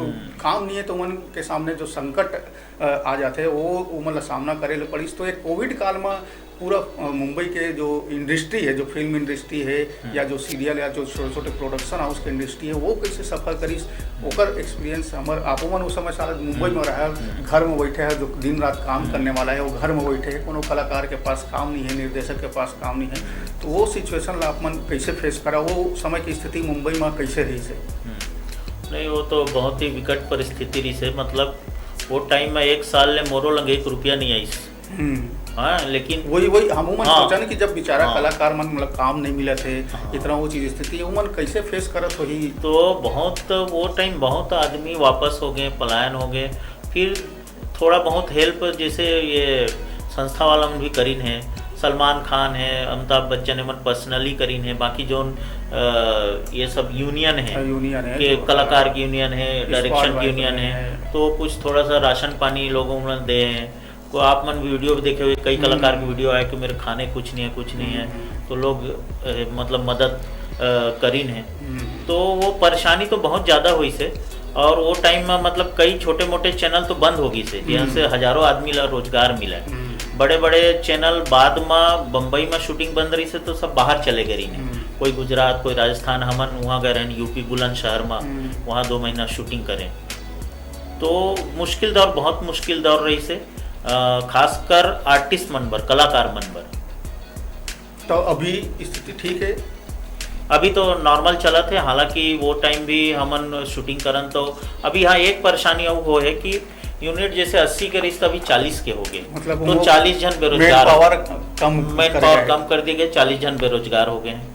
काम नहीं है, तो मन के सामने जो संकट आ जाते हैं वो मतलब सामना करे ले पड़ी। तो एक कोविड काल में पूरा मुंबई के जो इंडस्ट्री है, जो फिल्म इंडस्ट्री है या जो सीरियल या जो छोटे छोटे प्रोडक्शन हाउस के इंडस्ट्री है, वो कैसे सफ़र करीस, ओकर एक्सपीरियंस हमार आपो मन उस समय शायद मुंबई में रहा, घर में बैठे है, जो दिन रात काम करने वाला है वो घर में बैठे है, कोनो कलाकार के पास काम नहीं है, निर्देशक के पास काम नहीं है, तो वो सिचुएशन ला आप मन कैसे फेस करा, वो समय की स्थिति मुंबई में कैसे रही से? नहीं, वो तो बहुत ही विकट परिस्थिति रही से, मतलब वो टाइम में एक साल ले मोरो लगे 1 रुपया नहीं आई। हाँ, लेकिन वही हम सोचा ना कि जब बेचारा हाँ, कलाकार मन मतलब काम नहीं मिला थे, हाँ, इतना वो चीज़ स्थिति उमन कैसे फेस करत हो ही। तो बहुत वो टाइम बहुत आदमी वापस हो गए, पलायन हो गए, फिर थोड़ा बहुत हेल्प जैसे ये संस्था वाला भी करीन है, सलमान खान है, अमिताभ बच्चन है, मन पर्सनली करीन है, बाकी जो ये सब यूनियन है कि कलाकार की यूनियन है, डायरेक्शन की यूनियन है, तो कुछ थोड़ा सा राशन पानी लोगों में दे हैं। को आप मन वीडियो भी देखे हुए, कई कलाकार की वीडियो आए कि मेरे खाने कुछ नहीं है, तो लोग मतलब मदद करीन है। तो वो परेशानी तो बहुत ज़्यादा हुई से, और वो टाइम में मतलब कई छोटे मोटे चैनल तो बंद हो गई से, जहाँ से हजारों आदमी ला रोजगार मिला। बड़े बड़े चैनल बाद में बम्बई में शूटिंग बंद रही से तो सब बाहर चले गए रही, कोई गुजरात, कोई राजस्थान, हमन वहाँ गए रहे यूपी बुलंदशहर में, वहाँ 2 महीना शूटिंग करें। तो मुश्किल दौर, बहुत मुश्किल दौर रही से, खासकर आर्टिस्ट मनबर, कलाकार मनबर। तो अभी स्थिति ठीक है? अभी तो नॉर्मल चला थे, हालांकि वो टाइम भी हमन शूटिंग करन, तो अभी हाँ एक परेशानी वो है कि यूनिट जैसे 80 के रिश्ते अभी 40 के हो गए, मतलब तो 40 जन बेरोजगार, मैन पावर कम कर दिए गए, 40 जन बेरोजगार हो गए हैं।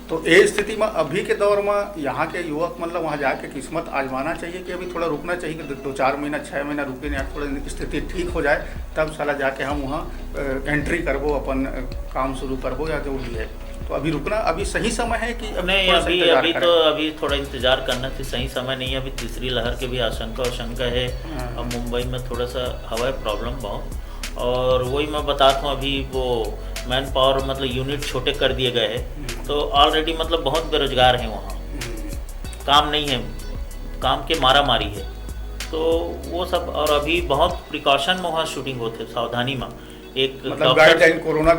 तो ये स्थिति में अभी के दौर में यहाँ के युवक मतलब वहाँ जाके किस्मत आजमाना चाहिए कि अभी थोड़ा रुकना चाहिए कि 2-4 महीना 6 महीना रुके, या थोड़ा स्थिति ठीक हो जाए तब साला जाके हम वहाँ एंट्री करबो, अपन काम शुरू करबो या जो भी है। तो अभी रुकना अभी सही समय है कि नहीं? अभी थोड़ा इंतजार करना चाहिए, सही समय नहीं है। अभी तीसरी लहर के भी आशंका है, अब मुंबई में थोड़ा सा हवा प्रॉब्लम बहुत, और वही मैं बताता हूँ, अभी वो मैन पावर मतलब यूनिट छोटे कर दिए गए हैं, तो ऑलरेडी मतलब बहुत बेरोजगार हैं वहाँ, काम नहीं है, काम के मारा मारी है, तो वो सब। और अभी बहुत प्रिकॉशन में वहाँ शूटिंग होते, सावधानी में। एक मतलब गाइडलाइन, कोरोना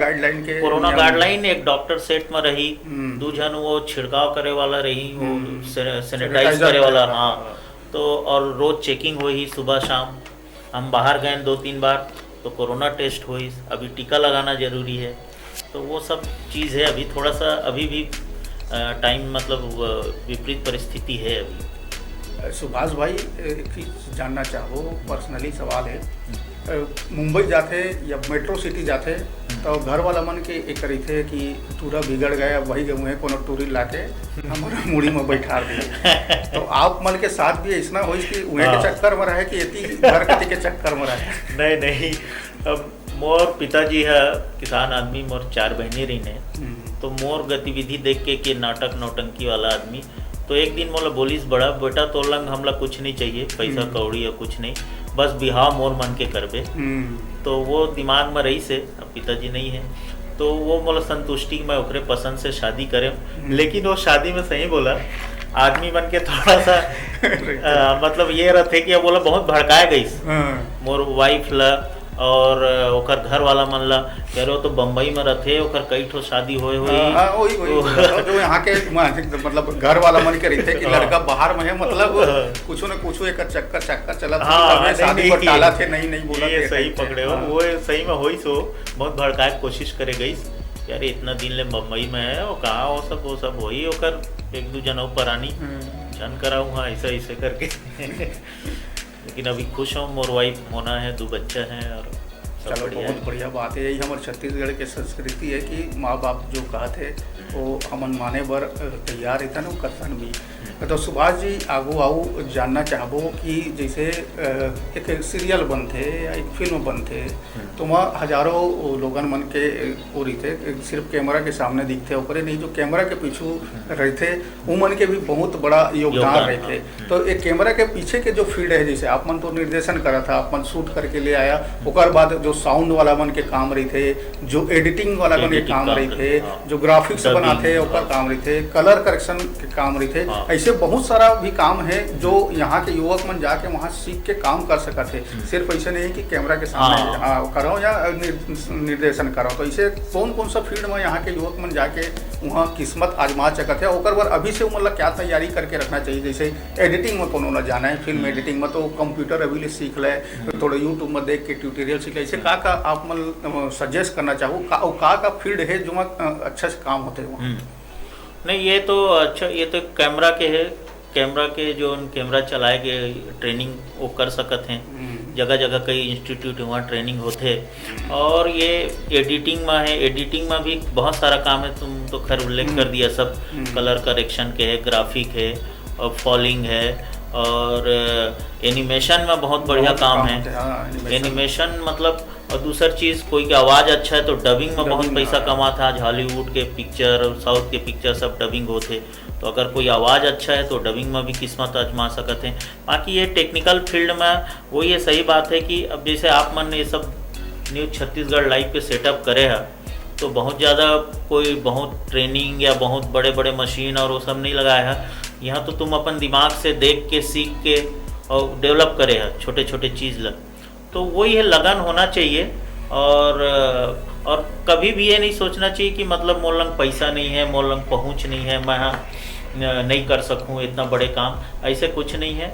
गाइडलाइन एक डॉक्टर सेट में रही, 2 जन वो छिड़काव करे वाला रही, वो सैनिटाइज करे वाला, हाँ। तो और रोज चेकिंग हुई सुबह शाम, हम बाहर गए 2-3 बार तो कोरोना टेस्ट हुई, अभी टीका लगाना जरूरी है, तो वो सब चीज़ है। अभी थोड़ा सा अभी भी टाइम मतलब विपरीत परिस्थिति है अभी। सुभाष भाई, एक चीज़ जानना चाहो, पर्सनली सवाल है, मुंबई जाते या मेट्रो सिटी जाते तो घर वाला मन के एक करी थे कि टूरा बिगड़ गया, वही गए कोनो टूरी लाके हमारा मुड़ी में बैठा दिए। तो आप मन के साथ भी ऐसा हो कि उहे के चक्कर में रहे कि इतनी घर कति के चक्कर में रहे? नहीं नहीं, अब मोर पिताजी है किसान आदमी, मोर 4 बहनी रही ने, तो मोर गतिविधि देख के नाटक नौटंकी वाला आदमी, तो एक दिन मोला बोलिस बड़ा बेटा तो लंग हमला कुछ नहीं चाहिए, पैसा कौड़ी या कुछ नहीं, बस बिहाव मोर मन के करबे। तो वो दिमाग में रही से, अब पिताजी नहीं है, तो वो मोला संतुष्टि में ओकरे पसंद से शादी करे। लेकिन वो शादी में सही बोला, आदमी बन के थोड़ा सा मतलब ये रहते कि बोला बहुत भड़काए गई मोर वाइफ ला और ओकर घर वाला मन ला, कह रहे हो तो बम्बई में रहते, ओकर कई ठो शादी होए हुई जो यहाँ के मतलब घर वाला मन के रहते कि लड़का बाहर में है, मतलब कुछ न कुछ एक चक्कर चला शादी पर डाला थे, नहीं बोला। ये सही पकड़े हो, वो सही में होई सो बहुत भड़काए कोशिश करे गई यार, इतना दिन ले बम्बई में है, वो कहाँ वो सब होई ओकर 1-2 जनों परानी जन करा वहाँ ऐसे करके। लेकिन अभी खुश हूँ, मोर वाइफ होना है, 2 बच्चा हैं और चलो बहुत बढ़िया बात है। यही हमारे छत्तीसगढ़ के संस्कृति है कि माँ बाप जो कहते वो हमन माने बर तैयार रहता ना, वो करतन भी। तो सुभाष जी आगू आऊ जानना चाहबो कि जैसे एक सीरियल बनते या एक फिल्म बनते तो वहाँ हजारों लोगन मन के वो रहते, सिर्फ कैमरा के सामने दिखते ओकरे नहीं, जो कैमरा के पीछू रहते वो मन के भी बहुत बड़ा योगदान रहते। तो एक कैमरा के पीछे के जो फील्ड है, जैसे आप मन तो निर्देशन करा था, आप मन शूट करके ले आया, ओकर बाद जो साउंड वाला मन के काम रहते, जो एडिटिंग वाला मन के काम रहते, जो ग्राफिक्स बनाते ओकर काम रहते, कलर करेक्शन के काम रहते, ऐसे बहुत सारा भी काम है जो यहाँ के युवक मन जाके वहाँ सीख के काम कर सकते हैं। सिर्फ ऐसे नहीं कि कैमरा के सामने करो या निर्देशन करो। तो ऐसे कौन सा फील्ड में यहाँ के युवक मन जाके वहाँ किस्मत आजमा सकते हैं, ओकर बार अभी से मतलब क्या तैयारी करके रखना चाहिए? जैसे एडिटिंग में कोनो ना जाना है, फिल्म एडिटिंग में तो कंप्यूटर अभी ले सीख ले, थोड़ा यूट्यूब में देख के ट्यूटोरियल सीख ले, ऐसे का आप मतलब सजेस्ट करना चाहो का फील्ड है जो अच्छा से काम होते हैं? नहीं ये तो अच्छा, ये तो कैमरा के है, कैमरा के जो कैमरा चलाए के ट्रेनिंग वो कर सकते हैं, जगह जगह कई इंस्टीट्यूट वहाँ ट्रेनिंग होते। और ये एडिटिंग में है, एडिटिंग में भी बहुत सारा काम है, तुम तो खैर उल्लेख कर दिया सब, कलर करेक्शन के है, ग्राफिक है और फॉलिंग है, और एनिमेशन में बहुत बढ़िया काम है। एनिमेशन मतलब, और दूसरी चीज़ कोई की आवाज़ अच्छा है तो डबिंग में बहुत पैसा कमाता है। आज हॉलीवुड के पिक्चर और साउथ के पिक्चर सब डबिंग होते, तो अगर कोई आवाज़ अच्छा है तो डबिंग में भी किस्मत आजमा सकते हैं। बाकी ये टेक्निकल फील्ड में वो ये सही बात है कि अब जैसे आप मन ने ये सब न्यूज़ छत्तीसगढ़ लाइव पे सेटअप करे है, तो बहुत ज़्यादा कोई बहुत ट्रेनिंग या बहुत बड़े बड़े मशीन और वो सब नहीं लगाया है। यहाँ तो तुम अपन दिमाग से देख के सीख के और डेवलप करे है छोटे छोटे चीज़ लग, तो वही है, लगन होना चाहिए। और कभी भी ये नहीं सोचना चाहिए कि मतलब मोर लंग पैसा नहीं है, मोर लंग पहुँच नहीं है, मैं नहीं कर सकूँ इतना बड़े काम, ऐसे कुछ नहीं है।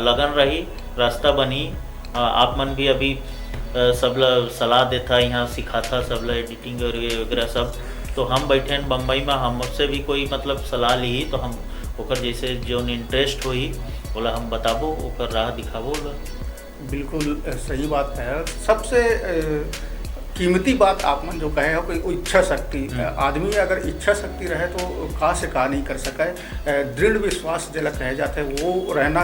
लगन रही, रास्ता बनी। आप मन भी अभी सब सलाह देता, यहाँ सिखाता सब एडिटिंग और ये वगैरह सब, तो हम बैठे हैं बम्बई में, हमसे भी कोई मतलब सलाह ली तो हम ओकर जैसे जो इंटरेस्ट हुई बोला हम बताबो, ओकर राह दिखाबो। बिल्कुल सही बात है। सबसे कीमती बात आप मन जो कहे हो कि इच्छा शक्ति, आदमी अगर इच्छा शक्ति रहे तो का से का नहीं कर सका है। दृढ़ विश्वास जिला कहे जाते हैं वो रहना,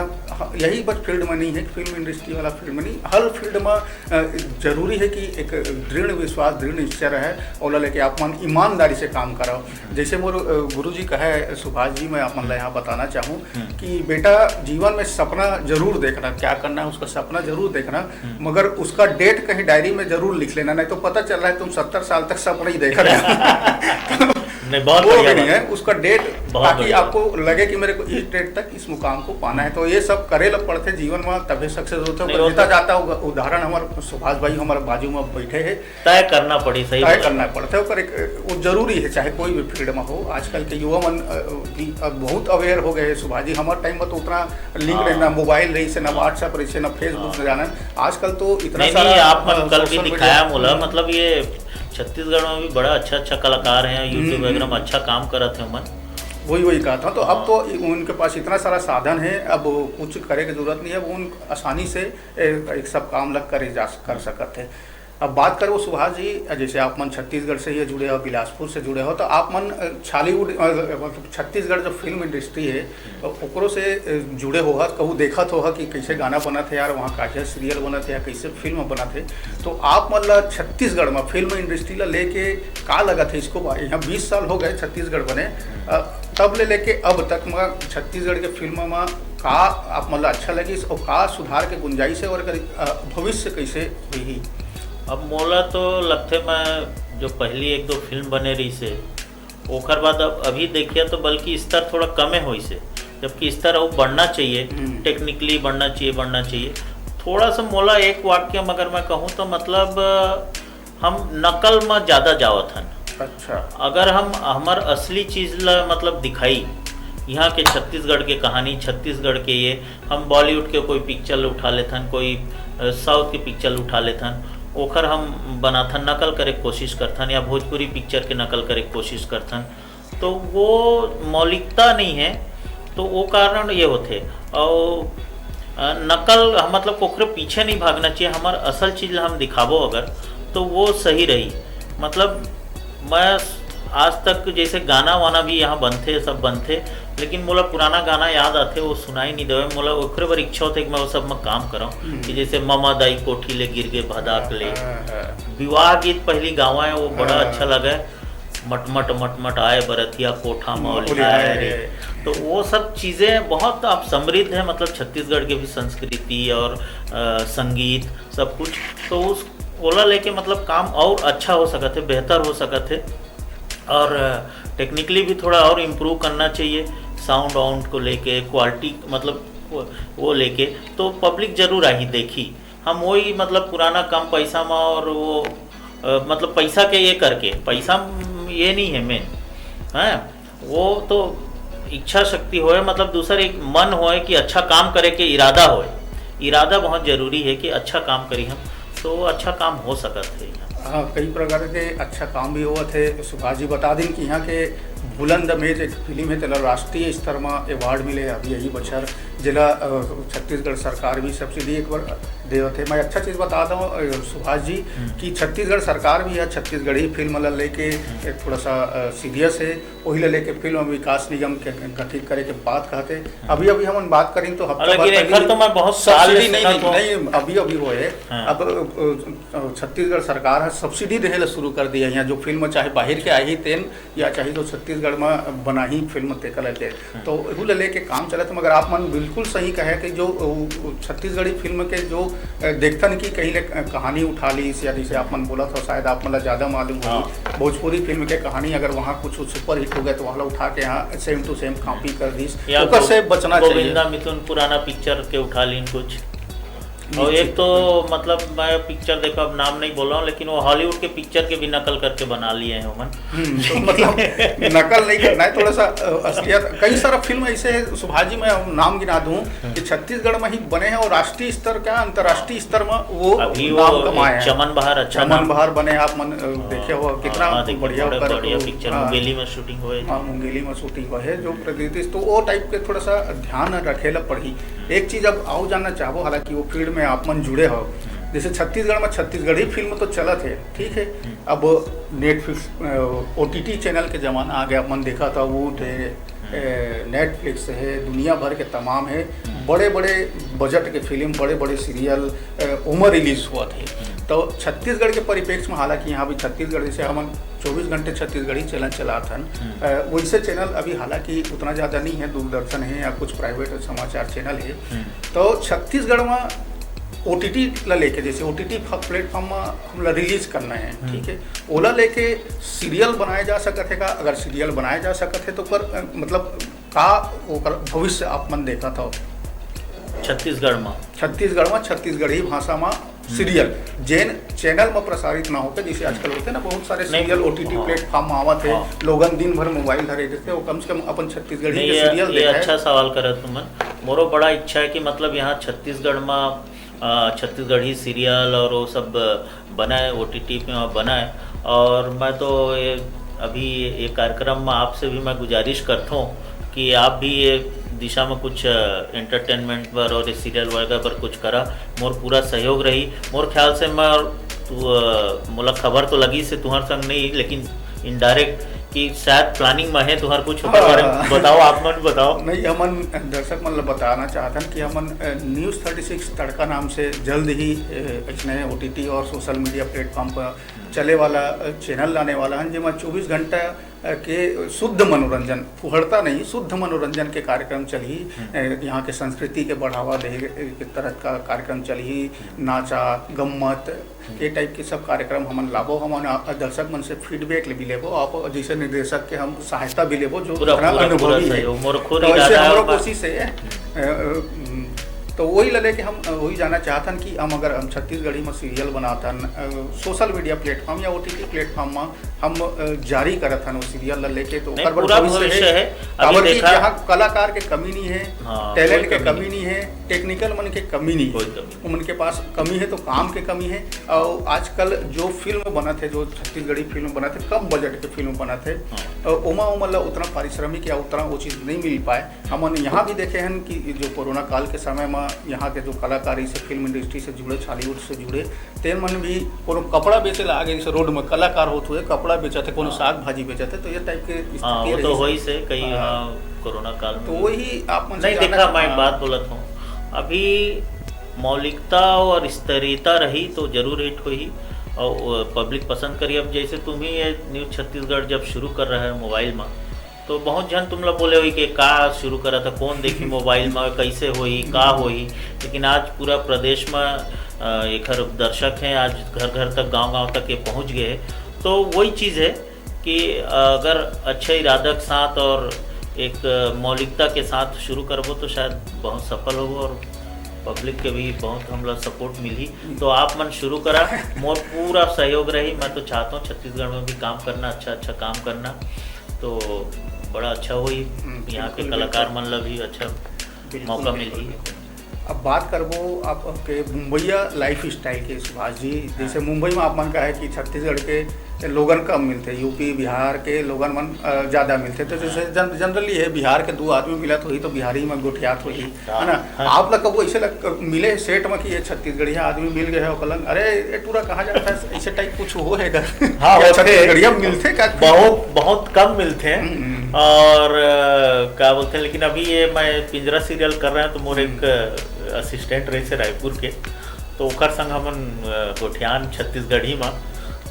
यही बस फील्ड में नहीं है, फिल्म इंडस्ट्री वाला फील्ड में नहीं, हर फील्ड में जरूरी है कि एक दृढ़ विश्वास, दृढ़ निश्चय रहे और लेके आप मन ईमानदारी से काम करो। जैसे मोर गुरुजी कहे सुभाष जी, मैं आप मन यहाँ बताना चाहूँ कि बेटा जीवन में सपना जरूर देखना, क्या करना है उसका सपना जरूर देखना, मगर उसका डेट कहीं डायरी में जरूर लिख लेना, नहीं तो पता चल रहा है तुम 70 साल तक सपना ही देख रहे हो। नहीं, बहुत वो नहीं है उसका डेट, ताकि आपको लगे कि मेरे को इस डेट तक इस मुकाम को पाना है। तो ये सब करे लग पड़ते जीवन में, तभी सक्सेस होते हो। जीता जाता उदाहरण हमारे सुभाष भाई हमारे बाजू में बैठे हैं, तय करना पड़ी, सही तय करना पड़ता है और वो जरूरी है, चाहे कोई भी फील्ड में हो। आजकल के युवा मन भी बहुत अवेयर हो गए। सुभाष जी हमारे टाइम में तो उतना लिंक नहीं, ना मोबाइल रही से, ना व्हाट्सएप रही से, ना फेसबुक से जाना। आजकल तो इतना सारा आप कल भी दिखाया मोला, मतलब ये छत्तीसगढ़ में भी बड़ा अच्छा कलाकार हैं, यूट्यूब वगैरह में अच्छा काम करते हैं मन। वही कहा था। तो अब तो उनके पास इतना सारा साधन है, अब कुछ करे की जरूरत नहीं है, वो उन आसानी से एक सब काम लग कर सकते हैं। अब बात करो सुभाष जी, जैसे आप मन छत्तीसगढ़ से ही जुड़े हो, बिलासपुर से जुड़े हो, तो आप मन छॉलीवुड मतलब छत्तीसगढ़ जो फिल्म इंडस्ट्री है ओकरो से जुड़े हो, कहूँ देखत हो कि कैसे गाना बना थे यार, वहाँ कैसे सीरियल बना थे या कैसे फिल्म बना थे, तो आप मतलब छत्तीसगढ़ में फिल्म इंडस्ट्री ला लेके का लगा थे इसको? यहाँ 20 साल हो गए छत्तीसगढ़ बने, तब ले लेके अब तक में छत्तीसगढ़ के फिल्म में का आप मतलब अच्छा लगी और का सुधार के गुंजाइश है और भविष्य कैसे हुई? अब मोला तो लगते मैं जो पहली एक दो फिल्म बने रही से ओकर बाद अब अभी देखिए तो बल्कि स्तर थोड़ा कमे हो से, जबकि स्तर वो बढ़ना चाहिए, टेक्निकली बढ़ना चाहिए। थोड़ा सा मोला एक वाक्य में अगर मैं कहूँ तो मतलब हम नकल में ज़्यादा जावत हन। अच्छा, अगर हम हमार असली चीज़ ला मतलब दिखाई, यहाँ के छत्तीसगढ़ के कहानी, छत्तीसगढ़ के ये हम बॉलीवुड के कोई पिक्चर उठा लेथन, कोई साउथ के पिक्चर उठा लेथन, ओखर हम बनाथन, नकल करे कोशिश करथन, या भोजपुरी पिक्चर के नकल करे कोशिश करथन, तो वो मौलिकता नहीं है, तो वो कारण ये होते। और नकल मतलब ओकरे पीछे नहीं भागना चाहिए, हमार असल चीज़ हम दिखाबो अगर तो वो सही रही। मतलब मैं आज तक जैसे गाना वाना भी यहाँ बनते सब बनते, लेकिन मोला पुराना गाना याद आते, वो सुनाई नहीं देवे। मोला ओकरे बर इच्छा होते कि मैं वो सब में काम कराऊँ, कि जैसे ममा दाई कोठी ले गिर गे भदाक ले, विवाह गीत पहली गावा है, वो बड़ा अच्छा लगा। मटमट मटमट आए बरतिया कोठा मौली आए रे, तो वो सब चीज़ें बहुत आप समृद्ध है, मतलब छत्तीसगढ़ की भी संस्कृति और संगीत सब कुछ, तो उस ओला लेके मतलब काम और अच्छा हो सकते, बेहतर हो सकते, और टेक्निकली भी थोड़ा और इम्प्रूव करना चाहिए, साउंड वाउंड को लेके, क्वालिटी मतलब वो लेके, तो पब्लिक जरूर आई देखी। हम वही मतलब पुराना कम पैसा में और वो मतलब पैसा के ये करके, पैसा ये नहीं है मेन, है वो तो इच्छा शक्ति होए, मतलब दूसरा एक मन होए कि अच्छा काम करे के इरादा होए, इरादा बहुत ज़रूरी है कि अच्छा काम करी हम तो अच्छा काम हो सकते हैं। हाँ, कई प्रकार के अच्छा काम भी हुआ थे। सुभाष जी बता दें कि यहाँ के बुलंद मेज एक फिल्म है, तेला राष्ट्रीय स्तर में अवार्ड मिले अभी यही बच्चर, जिला छत्तीसगढ़ सरकार भी सब्सिडी एक बार दे थे। मैं अच्छा चीज़ बताता हूँ सुभाष जी कि छत्तीसगढ़ सरकार भी है छत्तीसगढ़ी फिल्म ला लेके थोड़ा सा सीरियस है, वही ला लेके फिल्म विकास निगम के गठित करे के बात कहते। अभी हम बात करें तो सब्सिडी नहीं अभी वो है। अब छत्तीसगढ़ सरकार है सब्सिडी देने शुरू कर दिया, यहाँ जो फिल्म चाहे बाहर के आई तेन या चाहे जो छत्तीसगढ़ में बना ही फिल्म ते कल थे, तो वही ले लेके काम चला। तो मगर आप मन बिल्कुल सही कहे कि जो छत्तीसगढ़ी फिल्म के जो देखतन की कहीं कहानी उठा ली, या जैसे आप मन बोला था शायद आप मतलब ज़्यादा मालूम होगी, भोजपुरी फिल्म के कहानी अगर वहाँ कुछ सुपर हिट हो गए तो वहाँ उठा के यहाँ सेम टू सेम कॉपी कर दी, से बचना चाहिए। गोविंदा मिथुन पुराना पिक्चर के उठा ली कुछ, और एक तो मतलब मैं पिक्चर देखो अब नाम नहीं बोल रहा हूँ, लेकिन वो हॉलीवुड के पिक्चर के भी नकल करके बना लिए हैं उमन। तो मतलब नकल नहीं करना है, थोड़ा सा असलियत। कई सारा फिल्म ऐसे है सुभाष जी, मैं नाम गिना दूं कि छत्तीसगढ़ में ही बने हैं और राष्ट्रीय स्तर क्या अंतर्राष्ट्रीय स्तर में वो नाम कमाए हैं। चमन बहार, अच्छा चमन बहार बने, आप मन देखे हो कितना बढ़िया पिक्चर, मुंगेली में शूटिंग हुए। हाँ, मुंगेली में शूटिंग हुआ है जो प्रकृति, तो वो टाइप के थोड़ा सा ध्यान रखेला पड़ी। एक चीज़ अब आओ जानना चाहो, हालांकि वो फील्ड में आप मन जुड़े हो, जैसे छत्तीसगढ़ में छत्तीसगढ़ी फिल्म तो चलत है, ठीक है। अब नेटफ्लिक्स OTT चैनल के ज़माना आ गया, मन देखा था वो नेटफ्लिक्स है, दुनिया भर के तमाम है, बड़े बड़े बजट के फिल्म, बड़े बड़े सीरियल उम्र रिलीज हुआ थे। तो छत्तीसगढ़ के परिप्रेक्ष्य में, हालांकि यहाँ भी छत्तीसगढ़ जैसे हम 24 घंटे छत्तीसगढ़ी चैनल चलाथन, वैसे चैनल अभी हालांकि उतना ज़्यादा नहीं है, दूरदर्शन है या कुछ प्राइवेट समाचार चैनल है। तो छत्तीसगढ़ में OTT ला लेके, जैसे OTT प्लेटफॉर्म में हम रिलीज करना है, ठीक है, ओला लेके सीरियल बनाए जा सकते है का? अगर सीरियल बनाए जा सकते है तो पर मतलब का भविष्य आप मन देखा था छत्तीसगढ़ में छत्तीसगढ़ी भाषा में सीरियल जेन चैनल में प्रसारित ना होकर, जैसे आजकल होते हैं ना बहुत सारे सीरियल OTT प्लेटफॉर्म में आवत है, लोगन दिन भर मोबाइल धरे रहते हैं, वो कम से कम अपन छत्तीसगढ़ी के सीरियल देखा है। अच्छा सवाल करे तुमन, मोरो बड़ा इच्छा है कि मतलब यहाँ छत्तीसगढ़ में छत्तीसगढ़ी सीरियल और वो सब बनाए, OTT में बनाए। और मैं तो अभी ये कार्यक्रम में आपसे भी मैं गुजारिश करता हूँ कि आप भी ये दिशा में कुछ एंटरटेनमेंट पर और सीरियल वगैरह पर कुछ करा, मोर पूरा सहयोग रही। मोर ख्याल से मैं तू मोला खबर तो लगी से तुहर संग नहीं, लेकिन इनडायरेक्ट कि शायद प्लानिंग में है तुहर कुछ ओकर बारे में बताओ, आप मन बताओ। नहीं, हमन दर्शक मन बताना चाहतन कि हमन न्यूज़ 36 तड़का नाम से जल्द ही इसने OTT और सोशल मीडिया प्लेटफॉर्म पर चले वाला चैनल लाने वाला है, जिसमें 24 घंटा के शुद्ध मनोरंजन, फुहड़ता नहीं, शुद्ध मनोरंजन के कार्यक्रम चली। यहाँ के संस्कृति के बढ़ावा दे के तरह का कार्यक्रम चली, नाचा गम्मत ये टाइप के सब कार्यक्रम हमन लाबो। हमन दर्शक मन से फीडबैक भी लेबो, आप जैसे निर्देशक के हम सहायता भी लेबो जो अनुभवी है। तो ऐसे हमारा कोशिश है। तो वही लगे कि हम वही जाना चाहतन कि हम अगर हम छत्तीसगढ़ी में सीरियल बनातन सोशल मीडिया प्लेटफॉर्म या OTT प्लेटफॉर्म में हम जारी करत हन वो सीरियल लेके, तो पूरा भविष्य है। अभी देखा यहाँ कलाकार के कमी नहीं है, टैलेंट के कमी नहीं है, टेक्निकल मन के कमी नहीं है, उनके पास कमी है तो काम के कमी है। और आजकल जो फिल्म बना थे, जो छत्तीसगढ़ी फिल्म बना थे, कम बजट के फिल्म बना थे, उमा उतना पारिश्रमिक या उतना वो चीज़ नहीं मिल पाए। हमने यहाँ भी देखे हैं कि जो कोरोना काल के समय में यहाँ के जो कलाकारी से फिल्म इंडस्ट्री से जुड़े, बॉलीवुड से जुड़े, तेन मन भी कोनो कपड़ा बेचे ला आगे, जैसे रोड में कलाकार होते हुए कपड़ा बेचते, कोनो साग भाजी बेचते, तो ये टाइप के स्थिति तो वही से कई कोरोना काल में। तो वही आप नहीं देखा, मैं एक बात बोलत हूँ, अभी मौलिकता और स्तरीयता रही तो जरूर हिट हुई और पब्लिक पसंद करी। अब जैसे तुम ही ये न्यूज़ छत्तीसगढ़ जब शुरू कर रहा है मोबाइल में, तो बहुत जन तुम लोग बोले हुई कि का शुरू करा था, कौन देखी मोबाइल में, कैसे हुई, का हुई, लेकिन आज पूरा प्रदेश में एक दर्शक हैं, आज घर घर तक, गांव-गांव तक ये पहुंच गए। तो वही चीज़ है कि अगर अच्छे इरादा के साथ और एक मौलिकता के साथ शुरू करबो तो शायद बहुत सफल हो और पब्लिक के भी बहुत हमला सपोर्ट मिली। तो आप मन शुरू करा, मोर पूरा सहयोग रही। मैं तो चाहता हूँ छत्तीसगढ़ में भी काम करना, अच्छा काम करना, तो बड़ा अच्छा हुई, यहाँ के कलाकार मन ला भी अच्छा मौका मिली। अब बात करबो आपके मुंबईया लाइफ स्टाइल के सुभाष जी, जैसे मुंबई में आप मन का है कि छत्तीसगढ़ के लोगन कम मिलते, यूपी बिहार के लोगन मन ज़्यादा मिलते, तो जैसे जनरली है बिहार के 2 आदमी मिला तो ही तो बिहारी में गोठियात हुई है ना। आप लोग कब ऐसे मिले सेट में कि ये छत्तीसगढ़िया आदमी मिल गए हो, कलन अरे ये पूरा कहाँ जाता है, ऐसे टाइप कुछ हो है? हाँ, छत्तीसगढ़िया मिलते क्या? बहुत कम मिलते हैं और क्या बोलते हैं। लेकिन अभी ये मैं पिंजरा सीरियल कर रहा हूँ, तो मोर एक असिस्टेंट रहे से रायपुर के, तो ओकर संग हमन गोठियान छत्तीसगढ़ी में,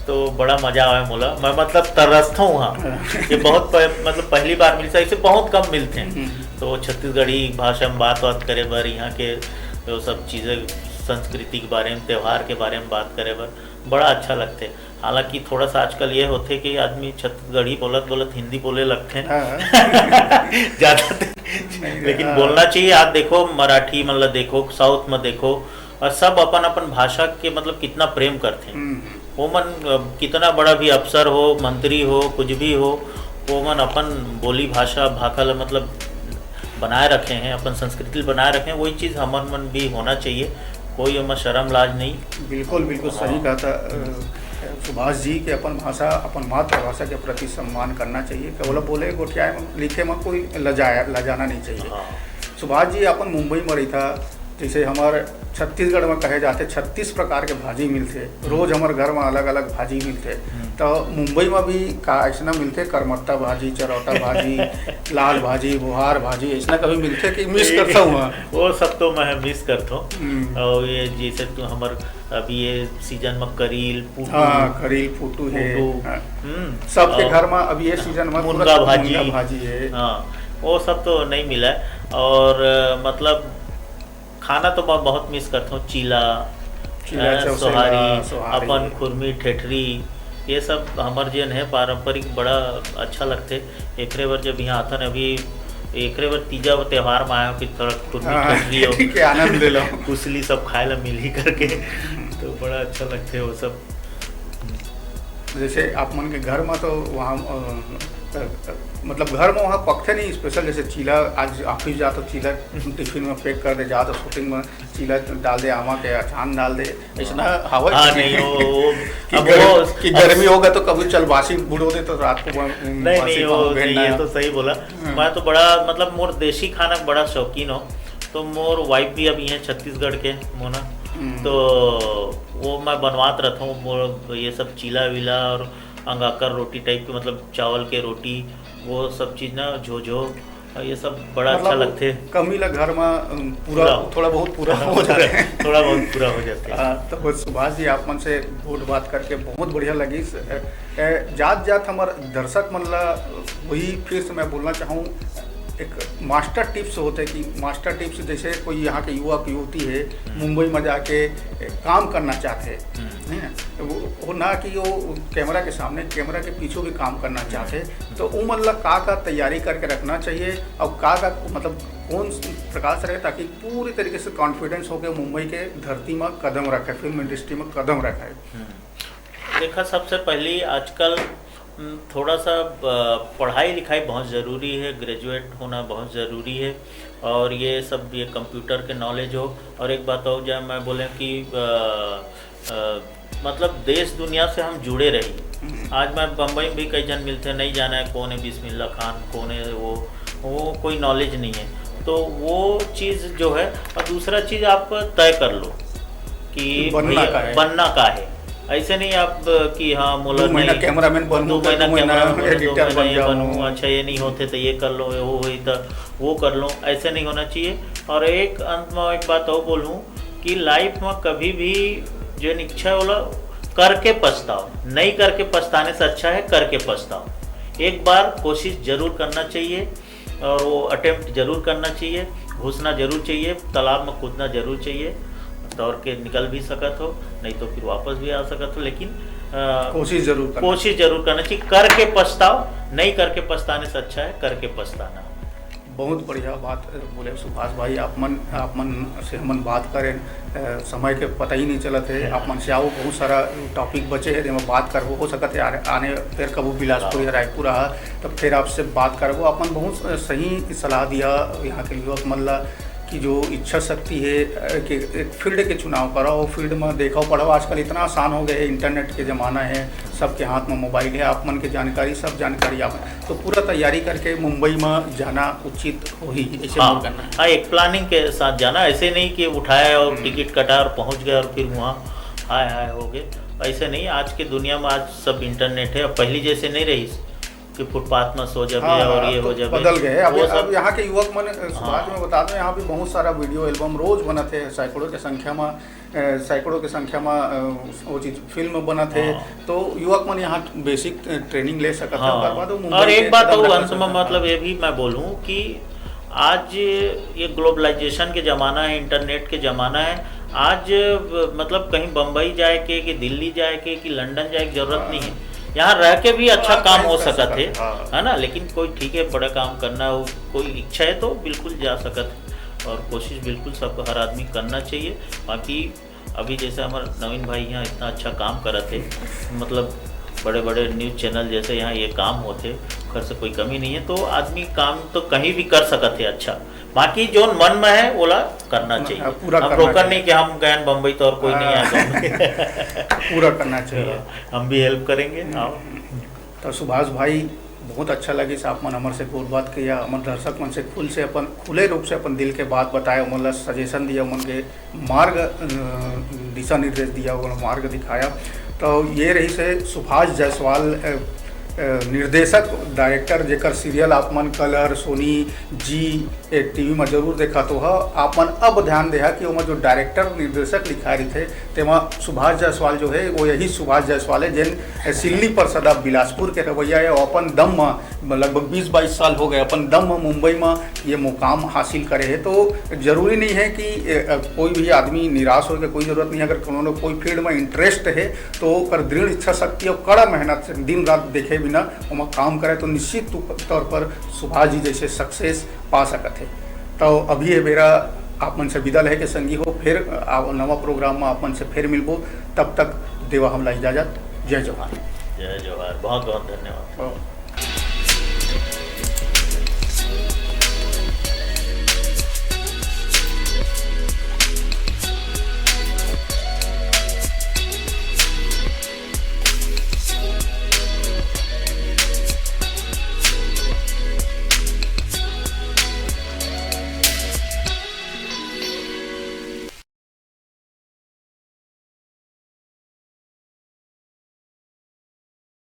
तो बड़ा मजा आया मोला। मैं मतलब तरसता हूँ वहाँ ये बहुत मतलब पहली बार मिलता, ऐसे बहुत कम मिलते हैं। तो छत्तीसगढ़ी भाषा में बात करे बर, यहाँ के वो सब चीज़ें संस्कृति के बारे में, त्यौहार के बारे में बात करे बर बड़ा अच्छा लगते। हालांकि थोड़ा सा आजकल ये होते कि आदमी छत्तीसगढ़ी बोलत हिंदी बोले लगते हैं ज़्यादा, लेकिन बोलना चाहिए। आप देखो मराठी मतलब देखो, साउथ में देखो, और सब अपन अपन भाषा के मतलब कितना प्रेम करते हैं। वो मन कितना बड़ा भी अफसर हो, मंत्री हो, कुछ भी हो, वो मन अपन बोली भाषा भाखल मतलब बनाए रखे हैं, अपन संस्कृति बनाए रखे हैं। वही चीज़ हमन मन भी होना चाहिए, कोई हमें शर्म लाज नहीं। बिल्कुल बिल्कुल सही कहा था सुभाष जी के अपन भाषा, अपन मातृभाषा के प्रति सम्मान करना चाहिए। केवल बोले गोठिया लिखे में कोई लजाना नहीं चाहिए। सुभाष जी अपन मुंबई में रही था, जैसे हमारे छत्तीसगढ़ में कहे जाते 36 प्रकार के भाजी मिलते, रोज हमारे घर में अलग अलग भाजी मिलते। तो मुंबई में भी का ऐसा मिलते, करमत्ता भाजी, चरौटा भाजी, लाल भाजी, बुहार भाजी, ऐसा कभी मिलते कि मिस करता हूँ? वो सब तो मैं मिस करता हूँ। और ये जैसे तो हमारे अभी ये सीजन में करील फूटू, करील फूटू है सबके घर में अभी ये सीजन में मुनगा भाजी है। हाँ, वो सब तो नहीं मिला है। और मतलब खाना तो मैं बहुत मिस करता हूँ, चीला सोहारी, अपन खुरमी ठेठरी, ये सब हमार जन है पारंपरिक, बड़ा अच्छा लगते। एक बार जब यहाँ आता है, अभी एक बार तीजा त्यौहार में आया कि थोड़ा खुरमी ठेठरी आनंद ले लो, कुसली सब खाए ला मिल ही करके, तो बड़ा अच्छा लगते है वो सब। जैसे आप मन के घर में तो वहाँ मतलब घर में वहाँ पकते नहीं स्पेशल, जैसे चीला आज ऑफिस जा तो चीला टिफिन में पैक कर दे, जा तो शूटिंग में चीला डाल दे, आमा के अचान डाल दे, ऐसा हवा नहीं कि गर्मी होगा तो कभी चल बासी बुढ़ो दे तो रात को नहीं हो। ये तो सही बोला। मैं तो बड़ा मतलब मोर देसी खाना बड़ा शौकीन हो, तो मोर वाइफ भी अभी है छत्तीसगढ़ के मोना, तो वो मैं बनवात रहता हूँ, ये सब चीला वीला और अंगाकर रोटी टाइप के, मतलब चावल के रोटी, वो सब चीज़ ना झोझो ये सब बड़ा अच्छा लगते हैं। कमी ला घर में पूरा थोड़ा बहुत पूरा हो जाते हैं थोड़ा बहुत पूरा हो जाते हैं। तो सुभाष जी आप मन से बहुत बात करके बहुत बढ़िया लगी। जात जात हमार दर्शक मन ला वही फिर से मैं बोलना चाहूँ, एक मास्टर टिप्स होते हैं कि मास्टर टिप्स जैसे कोई यहाँ के युवक युवती है मुंबई में जाके काम करना चाहते हैं, वो ना कि वो कैमरा के सामने कैमरा के पीछे भी काम करना चाहते, तो वो मतलब का तैयारी करके रखना चाहिए और का मतलब कौन प्रकार से रहे ताकि पूरी तरीके से कॉन्फिडेंस होकर मुंबई के धरती में कदम रखे, फिल्म इंडस्ट्री में कदम रखे। देखा, सबसे पहले आजकल थोड़ा सा पढ़ाई लिखाई बहुत ज़रूरी है, ग्रेजुएट होना बहुत ज़रूरी है, और ये सब ये कंप्यूटर के नॉलेज हो। और एक बात और जब मैं बोलें कि मतलब देश दुनिया से हम जुड़े रही। आज मैं बम्बई में भी कई जन मिलते, नहीं जाना है कौन है बिस्मिल्लाह खान, कौन है वो कोई नॉलेज नहीं है, तो वो चीज़ जो है। और दूसरा चीज़ आप तय कर लो कि बनना का है। ऐसे नहीं आप कि हाँ मोला नहीं कैमरामैन बनूं, 2 महीना एडिटर बनूँ, अच्छा ये नहीं होते तो ये कर लो, वो हुई तो वो कर लो, ऐसे नहीं होना चाहिए। और एक अंत में एक बात और बोलूँ कि लाइफ में कभी भी जो इच्छा है वो करके पछताओ, नहीं करके पछताने से अच्छा है करके पछताओ। एक बार कोशिश जरूर करना चाहिए और वो अटेम्प्ट जरूर करना चाहिए, घुसना जरूर चाहिए, तालाब में कूदना जरूर चाहिए, दौड़ के निकल भी सकत हो, नहीं तो फिर वापस भी आ सकत हो, लेकिन कोशिश जरूर करना चाहिए। करके पछताओ, नहीं करके पछताने से अच्छा है करके पछताना। बहुत बढ़िया बात बोले सुभाष भाई। आप मन से हमन बात करें, समय के पता ही नहीं चलत है। आप मन से आओ, बहुत सारा टॉपिक बचे है जिसमें बात करबो, हो सकते है आने फिर कबू बिलासपुर या रायपुर रहा तब फिर आपसे बात करबो। आप मन बहुत सही सलाह दिया यहाँ के युवक मन ला कि जो इच्छा शक्ति है कि एक फील्ड के चुनाव करो, वो फील्ड में देखो पढ़ो। आजकल इतना आसान हो गया है, इंटरनेट के ज़माना है, सबके हाथ में मोबाइल है, आप मन की जानकारी सब जानकारी आप, तो पूरा तैयारी करके मुंबई में जाना उचित हो ही ऐसे करना। हाँ, एक प्लानिंग के साथ जाना, ऐसे नहीं कि उठाया और टिकट कटा और पहुँच गया और फिर वहाँ हाय हो गए, ऐसे नहीं। आज के दुनिया में आज सब इंटरनेट है, पहली जैसे नहीं रही कि फुटपाथ में सो जाए और ये हो जाए, बदल गए। अब यहाँ के युवक मन समाज में बता दें, यहाँ भी बहुत सारा वीडियो एल्बम रोज बना थे, सैकड़ों के संख्या में वो चीज फिल्म बना थे। तो युवक मन यहाँ बेसिक ट्रेनिंग ले सकते हैं। और एक बात और अंत में मतलब ये भी मैं बोलूँ कि आज ये ग्लोबलाइजेशन के ज़माना है, इंटरनेट के ज़माना है। आज मतलब कहीं बम्बई जाए के कि दिल्ली जाए के कि लंदन जाए की जरूरत नहीं है, यहाँ रह के भी अच्छा काम हो सकता है ना। लेकिन कोई ठीक है, बड़ा काम करना हो, कोई इच्छा है तो बिल्कुल जा सकत, और कोशिश बिल्कुल सब हर आदमी करना चाहिए। बाकी अभी जैसे हमारे नवीन भाई यहाँ इतना अच्छा काम कर रहे थे, मतलब बड़े बड़े न्यूज़ चैनल जैसे यहाँ ये काम होते, घर से कोई कमी नहीं है, तो आदमी काम तो कहीं भी कर सकते है अच्छा। बाकी जो मन में है वो करना चाहिए, हम रोकन नहीं कि हम गए बम्बई तो और कोई नहीं आएगा पूरा करना चाहिए, हम भी हेल्प करेंगे। तो सुभाष भाई बहुत अच्छा लगी से आप मन हमारे से बहुत बात किया, हमारे दर्शक मन से खुले रूप से अपन दिल के बात बताया, मतलब सजेशन दिया, मन के मार्ग दिशा निर्देश दिया, मार्ग दिखाया। तो ये रही से सुभाष जायसवाल निर्देशक डायरेक्टर जेकर सीरियल आप मन कलर सोनी जी टीवी में जरूर देखा तो है। आप मन अब ध्यान देहा कि वो जो डायरेक्टर निर्देशक लिखा रही थे तेमा सुभाष जायसवाल जो है वो यही सुभाष जायसवाल है जिन सिल्ली पर सदा बिलासपुर के रवैया है। अपन दम में लगभग 20-22 साल हो गए अपन दम में मुंबई में ये मुकाम हासिल करे है। तो जरूरी नहीं है कि कोई भी आदमी निराश हो, कोई ज़रूरत नहीं है। अगर कोई फील्ड में इंटरेस्ट है तो कर दृढ़ इच्छा शक्ति और कड़ा मेहनत से दिन रात देखे बिना वो काम करे तो निश्चित तौर पर सुभाष जी जैसे सक्सेस पा सकते हैं। तो अभी ये मेरा आप मन से विदा है कि संगी हो, फिर नवा प्रोग्राम में आप मन से फिर मिलबो। तब तक देवा हमला इजाजत। जय जवाहर। जय जवाहर, बहुत बहुत धन्यवाद।